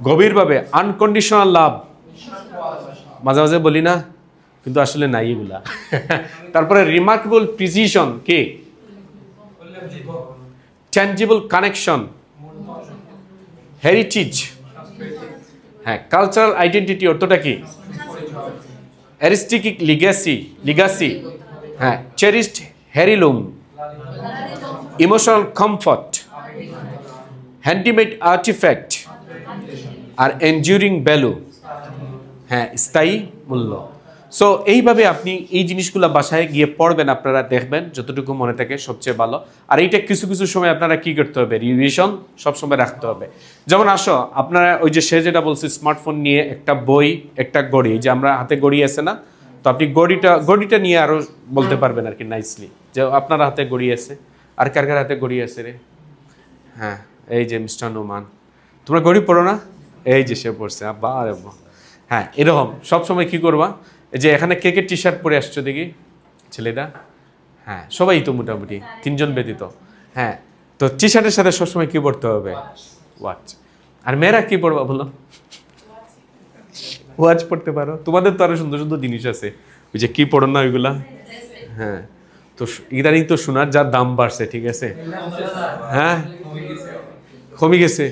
গভীরভাবে। আনকন্ডিশনাল লাভ মাঝে মাঝে বলি না, কিন্তু আসলে নাই এগুলা। তারপরে রিমার্কেবল প্রিসিশন কি? Tangible connection, heritage. হ্যাঁ, কালচারাল আইডেন্টিটি অর্থটা কি? অ্যারিস্টিক লিগাসি। হ্যাঁ, চেরিশড হেরিলুম, ইমোশনাল কমফর্ট, হ্যান্ডিমেড আর্টিফ্যাক্ট, আর এনডিউরিং ভ্যালু। হ্যাঁ, স্থায়ী মূল্য। সো এইভাবে আপনি এই জিনিসগুলো বাসায় গিয়ে পড়বেন, আপনারা দেখবেন যতটুকু মনে থাকে সবচেয়ে ভালো। আর এইটা কিছু কিছু সময় আপনারা কি করতে হবে? রিভিশন সবসময় রাখতে হবে। যেমন আসো আপনারা ওই যে সে যেটা বলছে স্মার্টফোন নিয়ে একটা বই, একটা ঘড়ি, যে আমরা হাতে ঘড়ি আছে না, তো আপনি ঘড়িটা নিয়ে আরো বলতে পারবেন আর কি নাইসলি, যে আপনার হাতে ঘড়ি আছে। আর কার কার হাতে ঘড়ি আছে রে? হ্যাঁ, এই যে মিস্টার নোমান, তোমরা ঘড়ি পড়ো না? এই যে সে পড়ছে, আব্বা আরে আব্বা। হ্যাঁ, এরকম সবসময় কি করবা, যে এখানে কে কে টি শার্ট পরে আসছো দেখি ছেলেটা? হ্যাঁ, সবাই তো মোটামুটি, 3 জন ব্যতীত। হ্যাঁ, তো টি শার্টের সাথে সবসময় কি পড়তে হবে? ওয়াচ। আর মেয়েরা কি পড়বা বলো? ওয়াচ পড়তে পারো। তোমাদের তো আরো সুন্দর সুন্দর জিনিস আছে, ওই যে কি পড়ো না ওইগুলা। হ্যাঁ, তো ইদানিং তো সোনার যা দাম বাড়ছে, ঠিক আছে? হ্যাঁ, কমে গেছে।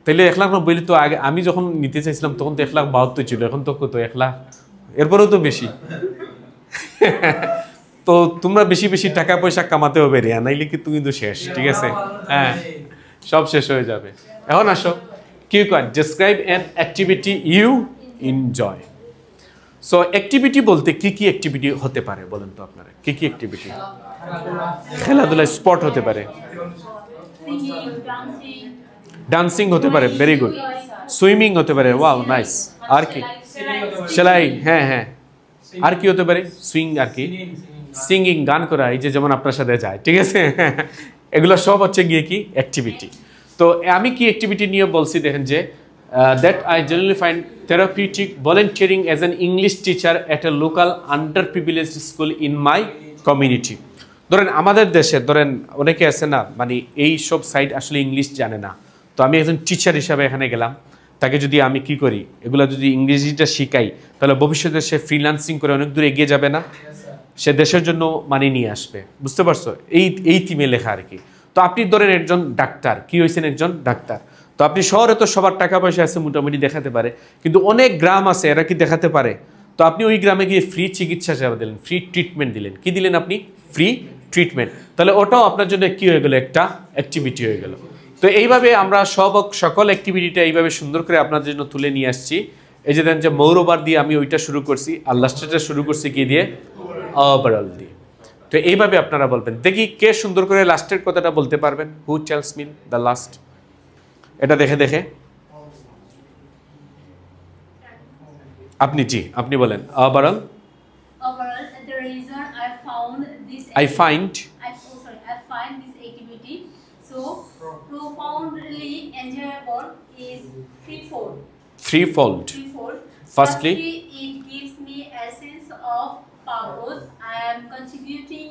তাইলে 1,90,000 তো আগে আমি যখন নিতে চাইছিলাম তখন তো 1,72,000 ছিল, এখন তো কত? 1,00,000, এরপরেও তো বেশি। তো তোমরা বেশি বেশি টাকা পয়সা কামাতে হবে রে, নাইলে কিন্তু কিন্তু শেষ, ঠিক আছে? হ্যাঁ, সব শেষ হয়ে যাবে। এখন আসো, কি কয়? Describe an activity you enjoy. So activity বলতে কি কি অ্যাক্টিভিটি হতে পারে বলেন তো আপনারা? কি কি অ্যাক্টিভিটি? খেলাধুলা, স্পোর্ট হতে পারে, ডান্সিং হতে পারে, ভেরি গুড। সুইমিং হতে পারে, ওয়াও নাইস। আর কি? সেলাই, হ্যাঁ হ্যাঁ। আর কি হতে পারে? সুইং, আর কি? সিঙ্গিং, গান করা, এই যে যেমন আপনার সাথে যায়, ঠিক আছে? এগুলো সব হচ্ছে গিয়ে কি অ্যাক্টিভিটি। তো আমি কি অ্যাক্টিভিটি নিয়ে বলছি দেখেন, যে that I generally find therapeutic volunteering as an English teacher at a local under privileged school in my community. ধরেন আমাদের দেশে ধরেন অনেকে আছে না, মানে এই সব সাইড আসলে ইংলিশ জানে না, তো আমি একজন টিচার হিসাবে এখানে গেলাম, তাকে যদি আমি কি করি, এগুলো যদি ইংরেজিটা শিখাই, তাহলে ভবিষ্যতে সে ফ্রিল্যান্সিং করে অনেক দূর এগিয়ে যাবে না? সে দেশের জন্য মানি নিয়ে আসবে, বুঝতে পারছো? এই থিমে লেখা আর কি। তো আপনি ধরেন একজন ডাক্তার, কি হয়েছেন? একজন ডাক্তার। তো আপনি শহরে তো সবার টাকা পয়সা আছে, মোটামুটি দেখাতে পারে, কিন্তু অনেক গ্রাম আছে এরা কি দেখাতে পারে? তো আপনি ওই গ্রামে গিয়ে ফ্রি চিকিৎসা সেবা দিলেন, ফ্রি ট্রিটমেন্ট দিলেন। কি দিলেন আপনি? Free treatment. তাহলে ওটাও আপনার জন্য কি হয়ে গেল? একটা অ্যাক্টিভিটি হয়ে গেল। তো এইভাবে আমরা সকল অ্যাক্টিভিটিটা এইভাবে সুন্দর করে আপনাদের জন্য তুলে নিয়ে আসছি। এই যে দেখেন, যে মৌরবার দিয়ে আমি ওইটা শুরু করছি, আর লাস্টেরটা শুরু করছি কি দিয়ে? ওভারঅল দিয়ে। তো এইভাবে আপনারা বলবেন। দেখি কে সুন্দর করে লাস্টের কথাটা বলতে পারবেন? হু টেলস মি দ্য লাস্ট? এটা দেখে দেখে আপনি, জি আপনি বলেন। Overall, the reason I found this I find I find this activity so profoundly enjoyable is threefold. threefold. Firstly, it gives me a sense of purpose. I am contributing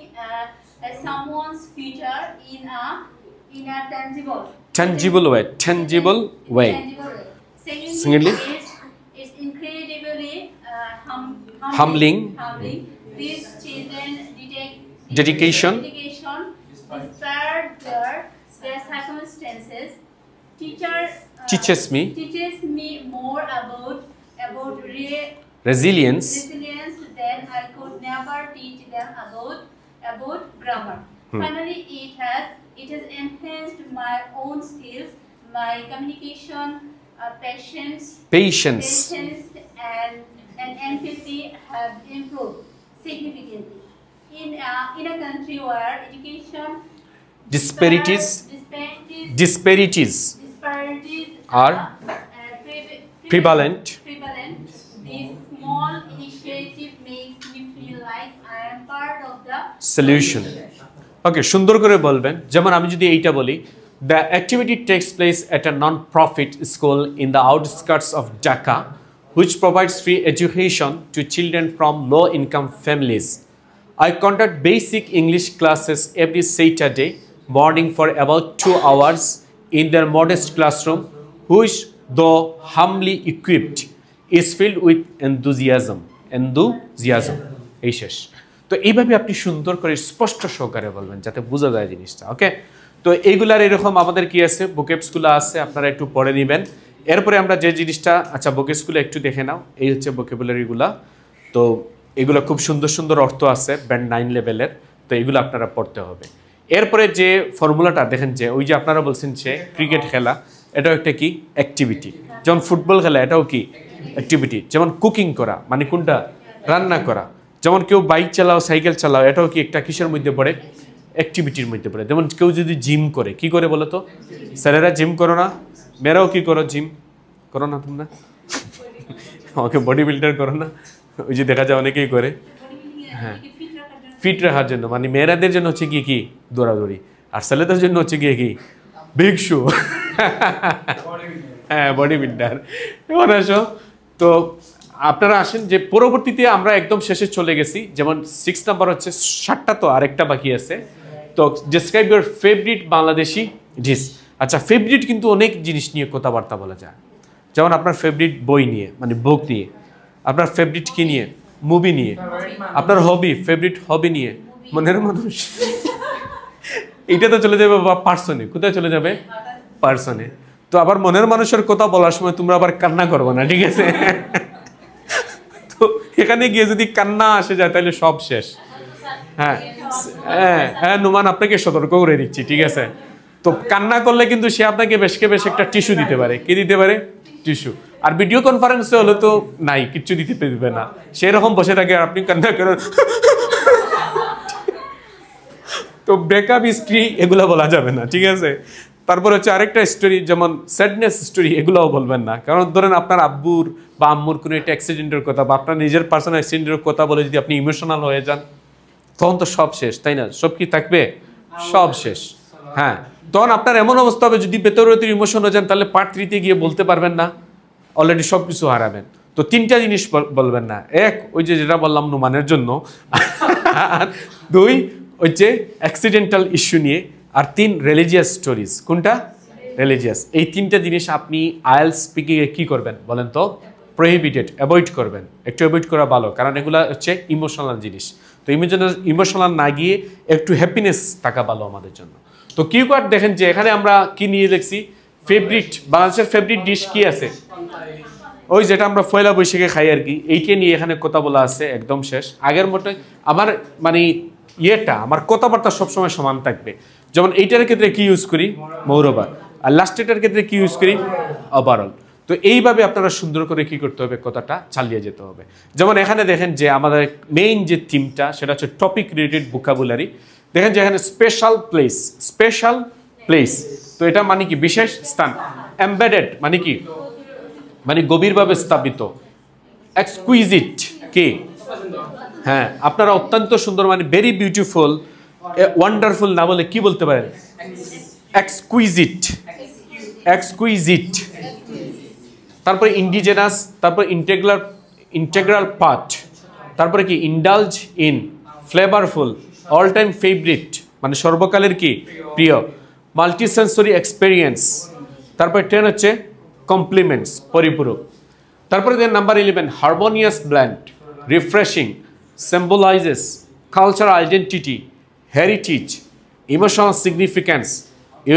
as someone's future in a tangible way. Tangible way. Secondly, it's incredibly humbling. These children Dedication. despite their circumstances. Teaches me more about resilience than I could never teach them about grammar. Finally, it has enhanced my own skills, my communication, patience and empathy have improved significantly. in a country where education disparities disparities are prevalent. This small initiative makes me feel like I am part of the solution. ওকে, সুন্দর করে বলবেন। যেমন আমি যদি এইটা বলি, the activity takes place at a non-profit school in the outskirts of Dhaka, which provides free education to children from low-income families. I conduct basic English classes every Saturday morning for about 2 hours in their modest classroom, which, though humbly equipped, is filled with enthusiasm. এই শেষ। তো এইভাবে আপনি সুন্দর করে স্পষ্ট সহকারে বলবেন যাতে বোঝা যায় জিনিসটা। ওকে, তো এইগুলার এরকম আমাদের কি আছে, ভোকেবসগুলো আছে, আপনারা একটু পড়ে নেবেন। এরপরে আমরা যে জিনিসটা, আচ্ছা ভোকেবসগুলো একটু দেখে নাও। এই হচ্ছে ভোকেবুলারিগুলা। তো এগুলো খুব সুন্দর সুন্দর অর্থ আছে ব্যান্ড 9 লেভেলের, তো এগুলো আপনারা পড়তে হবে। এরপরে যে ফর্মুলাটা দেখেন, যে ওই যে আপনারা বলছেন যে ক্রিকেট খেলা, এটাও একটা কি অ্যাক্টিভিটি। যেমন ফুটবল খেলা, এটাও কি অ্যাক্টিভিটি। যেমন কুকিং করা মানে কোনটা, রান্না করা। যেমন কেউ বাইক চালাও, সাইকেল চালাও, এটাও কি একটা কিসের মধ্যে পড়ে, অ্যাক্টিভিটির মধ্যে পড়ে। যেমন কেউ যদি জিম করে, কি করে বলো তো, স্যারেরা জিম করো না, মেয়েরাও কি করো, জিম করো না তোমরা? ওকে, বডি বিল্ডার করো না, ওই যে দেখা যায় অনেকেই করে। হ্যাঁ, ফিট রাখার জন্য, মানে মেয়েরাদের জন্য হচ্ছে গিয়ে কি দৌড়াদৌড়ি, আর ছেলেদের জন্য হচ্ছে গিয়ে কি ভিক্ষু। হ্যাঁ, বডি বিল্ডার। এবার আসো, তো আপনারা আসেন যে পরবর্তীতে আমরা একদম শেষে চলে গেছি। যেমন 6 নাম্বার হচ্ছে 7টা, তো আরেকটা বাকি আছে। তো describe your favourite Bangladeshi dish. আচ্ছা, ফেভারিট কিন্তু অনেক জিনিস নিয়ে কথাবার্তা বলা যায়। যেমন আপনার ফেভারিট বই নিয়ে, মানে বুক নিয়ে, আপনার ফেভারিট কি নিয়ে, মুভি নিয়ে, আপনার হবি, ফেভারিট হবি নিয়ে, মনের মানুষ। এইটা তো চলে যাবে বা পার্সনে, কোথায় চলে যাবে, পার্সনে। তো আবার মনের মানুষের কথা বলার সময় তোমরা আবার কান্না করবো না, ঠিক আছে? তো এখানে গিয়ে যদি কান্না আসে যায় তাহলে সব শেষ। হ্যাঁ হ্যাঁ হ্যাঁ, নুমান আপনাকে সতর্ক করে দিচ্ছি, ঠিক আছে? তো কান্না করলে কিন্তু সে আপনাকে বেশকে বেশ একটা টিস্যু দিতে পারে। কি দিতে পারে? টিস্যু। আর ভিডিও কনফারেন্সে হলে তো নাই, কিচ্ছু দিতে পারবে না। সেরকম বসে থাকে আর আপনি কান্না করেন। তো ব্রেকআপ স্টোরি এগুলো বলা যাবে না, ঠিক আছে? তারপর হচ্ছে আরেকটা স্টোরি, যেমন স্যাডনেস স্টোরি, এগুলোও বলবেন না। কারণ ধরেন আপনার আব্বুর বা আম্মুর কোনো একটা অ্যাক্সিডেন্টের কথা বা আপনার নিজের পার্সোনাল অ্যাক্সিডেন্টের কথা বলে যদি আপনি ইমোশনাল হয়ে যান, তখন তো সব শেষ, তাই না? সব কি থাকবে? সব শেষ। হ্যাঁ, তখন আপনার এমন অবস্থা হবে, যদি ভেতরে ইমোশন হয়ে যান তাহলে পার্ট 3-তে গিয়ে বলতে পারবেন না, অলরেডি সব কিছু হারাবেন। তো 3টা জিনিস বলবেন না। এক, ওই যে যেটা বললাম নুমানের জন্য। 2, ওই যে অ্যাক্সিডেন্টাল ইস্যু নিয়ে। আর 3, রিলিজিয়াস স্টোরিজ। কোনটা? রিলিজিয়াস। এই 3টা জিনিস আপনি আইএলটিএস স্পিকিংয়ে কি করবেন বলেন তো? প্রহিবিটেড, অ্যাভয়েড করবেন। একটু অ্যাভয়েড করা ভালো, কারণ এগুলো হচ্ছে ইমোশনাল জিনিস। তো ইমোশনাল না গিয়ে একটু হ্যাপিনেস থাকা ভালো আমাদের জন্য। তো কিওয়ার্ড দেখেন যে এখানে আমরা কি নিয়ে দেখছি, ফেভারিট, বাংলাদেশের ফেভারিট ডিশ কি আছে? ওই যেটা আমরা পয়লা বৈশাখে খাই আর কি, এইকে নিয়ে এখানে কথা বলা আছে। একদম শেষ। আগের মতোই আমার মানে আমার কথাবার্তা সবসময় সমান থাকবে। যেমন এইটার ক্ষেত্রে কি ইউজ করি? মৌরবার। আর লাস্টেটার ক্ষেত্রে কি ইউজ করি? ওভারঅল। তো এইভাবে আপনারা সুন্দর করে কি করতে হবে, কথাটা চালিয়ে যেতে হবে। যেমন এখানে দেখেন যে আমাদের মেইন যে থিমটা, সেটা হচ্ছে টপিক রিলেটেড ভোকাবুলারি। দেখেন যে এখানে স্পেশাল প্লেস, স্পেশাল প্লেস। তো এটা মানে কি? বিশেষ স্থান। এমবেডেড মানে কি? মানে গভীরভাবে স্থাপিত। এক্সকুইজিট কি? হ্যাঁ, আপনারা অত্যন্ত সুন্দর, মানে ভেরি বিউটিফুল, ওয়ান্ডারফুল না বলে কি বলতে পারেন? এক্সকুইজিট, এক্সকুইজিট। তারপরে ইন্ডিজেনাস, তারপর ইন্টেগ্রাল পার্ট, তারপরে কি? Indulge in, flavourful, all time favourite মানে সর্বকালের কি? প্রিয়। Multisensory experience. তারপরে 10 হচ্ছে কমপ্লিমেন্টস, পরিপূরক। তারপরে then number 11, harmonious blend, refreshing, symbolizes cultural identity, heritage, emotional significance,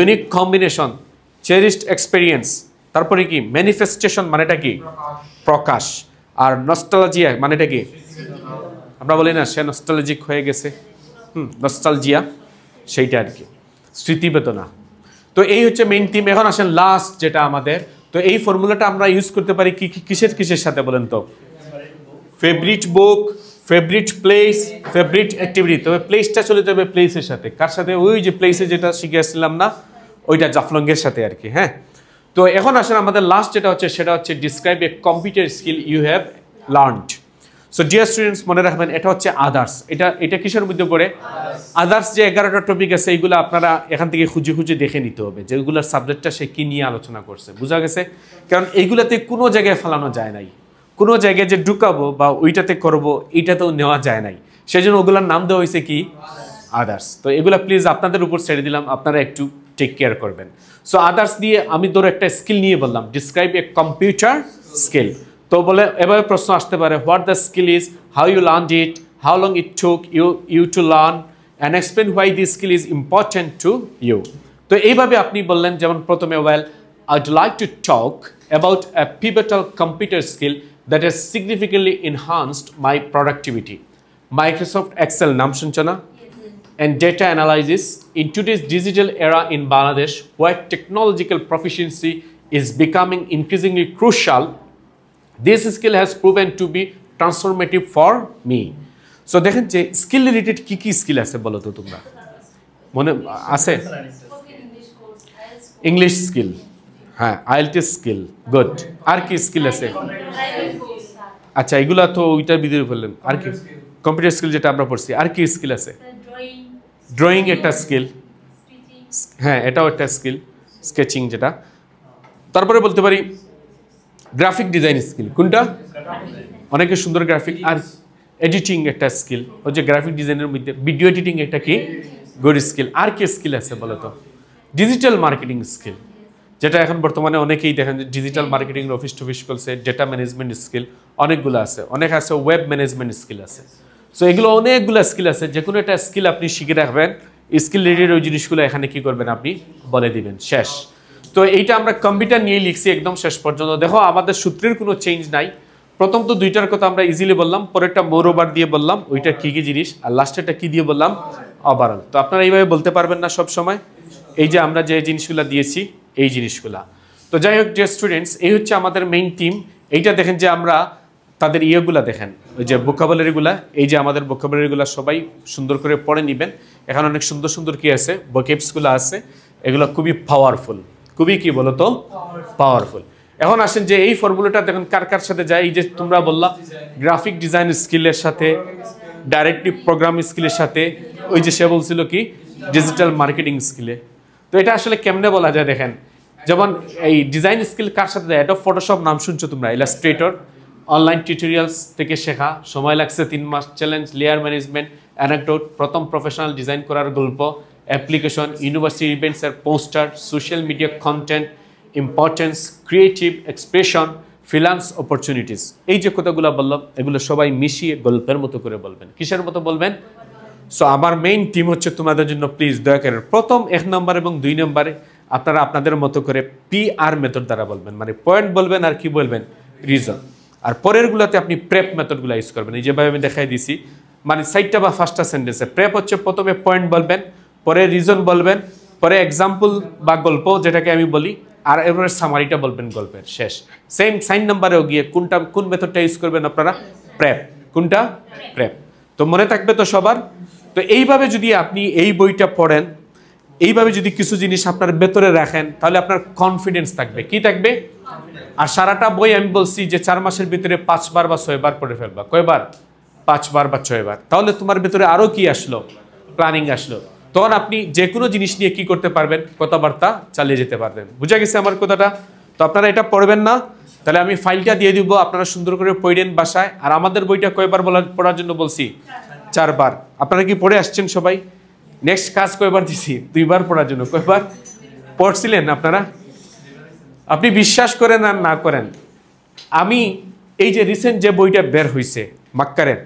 unique combination, cherished experience. তারপরে কি? ম্যানিফেস্টেশন মানেটা কি? প্রকাশ। আর নস্টালজিয়া মানেটা কি? আমরা বলি না সে নস্টালজিক হয়ে গেছে, নস্টালজিয়া, সেইটা আর কি, স্মৃতিবেদনা। তো এই হচ্ছে মেইন থিম। এখন আসেন লাস্ট যেটা আমাদের। তো এই ফর্মুলাটা আমরা ইউজ করতে পারি কিসের কিসের সাথে বলেন তো? ফেভারিট বুক, ফেভারিট প্লেস, ফেভারিট অ্যাক্টিভিটি। তবে প্লেসটা চলে যাবে প্লেসের সাথে, কার সাথে? ওই যে প্লেসে যেটা শিখে আসছিলাম না, ওইটা জাফলংয়ের সাথে আর কি। হ্যাঁ, তো এখন আসলে আমাদের লাস্ট যেটা হচ্ছে সেটা হচ্ছে describe a computer skill you have learned. So dear students, মনে রাখবেন এটা হচ্ছে আদার্স। এটা কিসের মধ্যে পড়ে? আদার্স। যে 11টা টপিক আছে এইগুলো আপনারা এখান থেকে খুঁজে খুঁজে দেখে নিতে হবে যে ওইগুলোর সাবজেক্টটা সে কী নিয়ে আলোচনা করছে, বোঝা গেছে? কারণ এইগুলাতে কোনো জায়গায় ফেলানো যায় নাই, কোনো জায়গায় যে ঢুকাবো বা ওইটাতে করবো এইটাতেও নেওয়া যায় নাই, সেই জন্য ওগুলোর নাম দেওয়া হয়েছে কি? আদার্স। তো এগুলা প্লিজ আপনাদের উপর ছেড়ে দিলাম, আপনারা একটু টেক কেয়ার করবেন। সো আদার্স দিয়ে আমি ধরো একটা স্কিল নিয়ে বললাম, ডিসক্রাইব এ কম্পিউটার স্কিল। তো বলে এভাবে প্রশ্ন আসতে পারে, what the skill is, how you learn it, how long it took you to learn, and explain why this skill is important to you. তো এইভাবে আপনি বললেন, যেমন প্রথমে, well I'd like to talk about a pivotal computer skill that has significantly enhanced my productivity. Microsoft Excel নাম শুনছো না? And data analysis in today's digital era in Bangladesh, where technological proficiency is becoming increasingly crucial, this skill has proven to be transformative for me. So দেখেন যে skill related কি কি skill আছে বলো তো তোমরা, মনে আছে? ইংলিশ স্কিল, হ্যাঁ, আইএলটিএস স্কিল, গুড। আর কি স্কিল আছে? আচ্ছা, এগুলা তো ওইটার ভিতরে বললেন। আর কি? কম্পিউটার স্কিল যেটা আমরা পড়ছি। আর কি স্কিল আছে? ড্রয়িং একটা স্কিল, হ্যাঁ, এটাও একটা স্কিল, স্কেচিং যেটা। তারপরে বলতে পারি গ্রাফিক ডিজাইন স্কিল। কোনটা? অনেকে সুন্দর গ্রাফিক। আর এডিটিং একটা স্কিল, ওই যে গ্রাফিক ডিজাইনের মধ্যে ভিডিও এডিটিং একটা কি গুড স্কিল। আর কি স্কিল আছে বলো তো? ডিজিটাল মার্কেটিং স্কিল, যেটা এখন বর্তমানে অনেকেই দেখেন যে ডিজিটাল মার্কেটিং অফিস টফিস করছে। ডেটা ম্যানেজমেন্ট স্কিল অনেকগুলো আছে, অনেক আছে। ওয়েব ম্যানেজমেন্ট স্কিল আছে। সো এগুলো অনেকগুলো স্কিল আছে, যে কোনো একটা স্কিল আপনি শিখে রাখবেন। স্কিল রিলেটেড ওই জিনিসগুলো এখানে কি করবেন আপনি বলে দিবেন, শেষ। তো এইটা আমরা কম্পিউটার নিয়ে লিখছি একদম শেষ পর্যন্ত। দেখো আমাদের সূত্রের কোনো চেঞ্জ নাই। প্রথম তো দুইটার কথা আমরা ইজিলি বললাম, পরেরটা মোর ওভার দিয়ে বললাম ওইটা কী কী জিনিস, আর লাস্টেরটা কী দিয়ে বললাম? ওভারঅল। তো আপনারা এইভাবে বলতে পারবেন না সব সময়, এই যে আমরা যে জিনিসগুলো দিয়েছি এই জিনিসগুলা। তো যাই হোক যে স্টুডেন্টস, এই হচ্ছে আমাদের মেইন টিম। এইটা দেখেন যে আমরা তাদের ইয়েগুলা দেখেন, ওই যে ভোকাবুলারিগুলা, এই যে আমাদের ভোকাবুলারিগুলা সবাই সুন্দর করে পড়ে নেবেন। এখানে অনেক সুন্দর সুন্দর কি আছে, ভোকেবসগুলো আছে, এগুলো খুবই পাওয়ারফুল, খুবই কি বলতো পাওয়ারফুল। এখন আসেন যে এই ফর্মুলাটা দেখেন কার কার সাথে যায়। এই যে তোমরা বললা গ্রাফিক ডিজাইন স্কিলের সাথে, ডাইরেক্টিভ প্রোগ্রাম স্কিলের সাথে, ওই যে সে বলছিল কি ডিজিটাল মার্কেটিং স্কিলে। তো এটা আসলে কেমনে বলা যায় দেখেন, যেমন এই ডিজাইন স্কিল কার সাথে যায়? এটা ফটোশপ নাম শুনছো তোমরা, ইলাস্ট্রেটর, অনলাইন টিউটোরিয়ালস থেকে শেখা, সময় লাগছে 3 মাস, চ্যালেঞ্জ, লেয়ার ম্যানেজমেন্ট, অ্যানেকডোট, প্রথম প্রফেশনাল ডিজাইন করার গল্প, অ্যাপ্লিকেশন, ইউনিভার্সিটি ইভেন্টস এর poster, social media content, importance, creative expression, freelance opportunities. এই যে কথাগুলো বললাম এগুলো সবাই মিশিয়ে গল্পের মতো করে বলবেন। কিসের মতো বলবেন? সো আমার মেইন টিম হচ্ছে তোমাদের জন্য প্লিজ দয়া করে প্রথম 1 নম্বর এবং 2 নম্বরে আপনারা আপনাদের মতো করে PR মেথড দ্বারা বলবেন, মানে পয়েন্ট বলবেন আর কি বলবেন, রিজন। আর পরেরগুলোতে আপনি প্রেপ মেথডগুলো ইউজ করবেন, এই যেভাবে আমি দেখাই দিছি, মানে 4টা বা 5টা সেন্টেন্সে। প্রেপ হচ্ছে প্রথমে পয়েন্ট বলবেন, পরে রিজন বলবেন, পরে এক্সাম্পল বা গল্প যেটাকে আমি বলি, আর এরপরে সামারিটা বলবেন গল্পের, শেষ। সেম 4 নম্বরেও গিয়ে কোন মেথডটা ইউজ করবেন আপনারা? প্রেপ। কোনটা? প্রেপ। তো মনে থাকবে তো সবার? তো এইভাবে যদি আপনি এই বইটা পড়েন, এইভাবে যদি কিছু জিনিস আপনার ভেতরে রাখেন, তাহলে আপনার কনফিডেন্স থাকবে। কি থাকবে? আর সারাটা বই আমি বলছি যে 4 মাসের ভিতরে 5 বার বা 6 বার পড়ে ফেলবা। কয়বার? 5 বার বা 6 বার। তাহলে তোমার ভেতরে আরো কি আসলো? প্ল্যানিং আসলো। তখন আপনি যে কোনো জিনিস নিয়ে কি করতে পারবেন? কথাবার্তা চালিয়ে যেতে পারবেন। বুঝা গেছে আমার কথাটা? তো আপনারা এটা পড়বেন না, তাহলে আমি ফাইলটা দিয়ে দিব, আপনারা সুন্দর করে পড়েন বাসায়। আর আমাদের বইটা কয়বার পড়ার জন্য বলছি? 4 বার। আপনারা কি পড়ে আসছেন সবাই? নেক্সট কাজ কয়বার দিছি? 2 বার পড়ার জন্য। কয়বার পড়ছিলেন আপনারা? আপনি বিশ্বাস করেন আর না করেন, আমি এই যে রিসেন্ট যে বইটা বের হয়েছে মাক্কারের,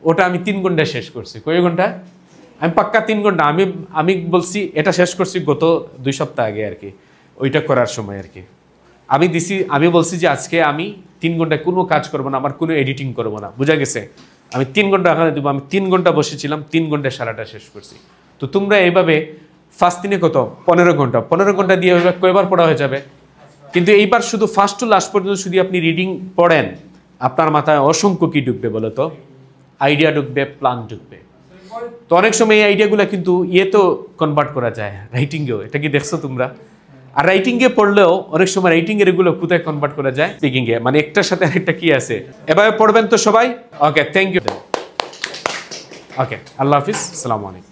ওটা আমি 3 ঘন্টা শেষ করছি। কয় ঘন্টা? আমি পাক্কা 3 ঘন্টা। আমি বলছি এটা শেষ করছি গত 2 সপ্তাহ আগে আর কি, ওইটা করার সময় আর কি। আমি বলছি যে আজকে আমি 3 ঘন্টা কোনো কাজ করবো না, আমার কোনো এডিটিং করবো না। বুঝা গেছে? আমি 3 ঘন্টা এখানে দেবো। আমি 3 ঘন্টা বসেছিলাম, 3 ঘন্টা সারাটা শেষ করছি। তো তোমরা এইভাবে ফার্স্ট দিনে কত? 15 ঘন্টা দিয়ে কয়বার পড়া হয়ে যাবে। কিন্তু এইবার শুধু ফার্স্ট টু লাস্ট পর্যন্ত যদি আপনি রিডিং পড়েন, আপনার মাথায় অসংখ্য কি ঢুকবে বলো তো? আইডিয়া ঢুকবে, প্ল্যান ঢুকবে। তো অনেক সময় এই আইডিয়াগুলো কিন্তু তো কনভার্ট করা যায় রাইটিংয়েও। এটা কি দেখছো তোমরা? আর রাইটিংয়ে পড়লেও অনেক সময় রাইটিংয়ের এগুলো কোথায় কনভার্ট করা যায়? স্পিকিংয়ে। মানে একটার সাথে আরেকটা কি আছে, এভাবে পড়বেন তো সবাই। ওকে, থ্যাংক ইউ। ওকে, আল্লাহ হাফিজ, আসসালামু আলাইকুম।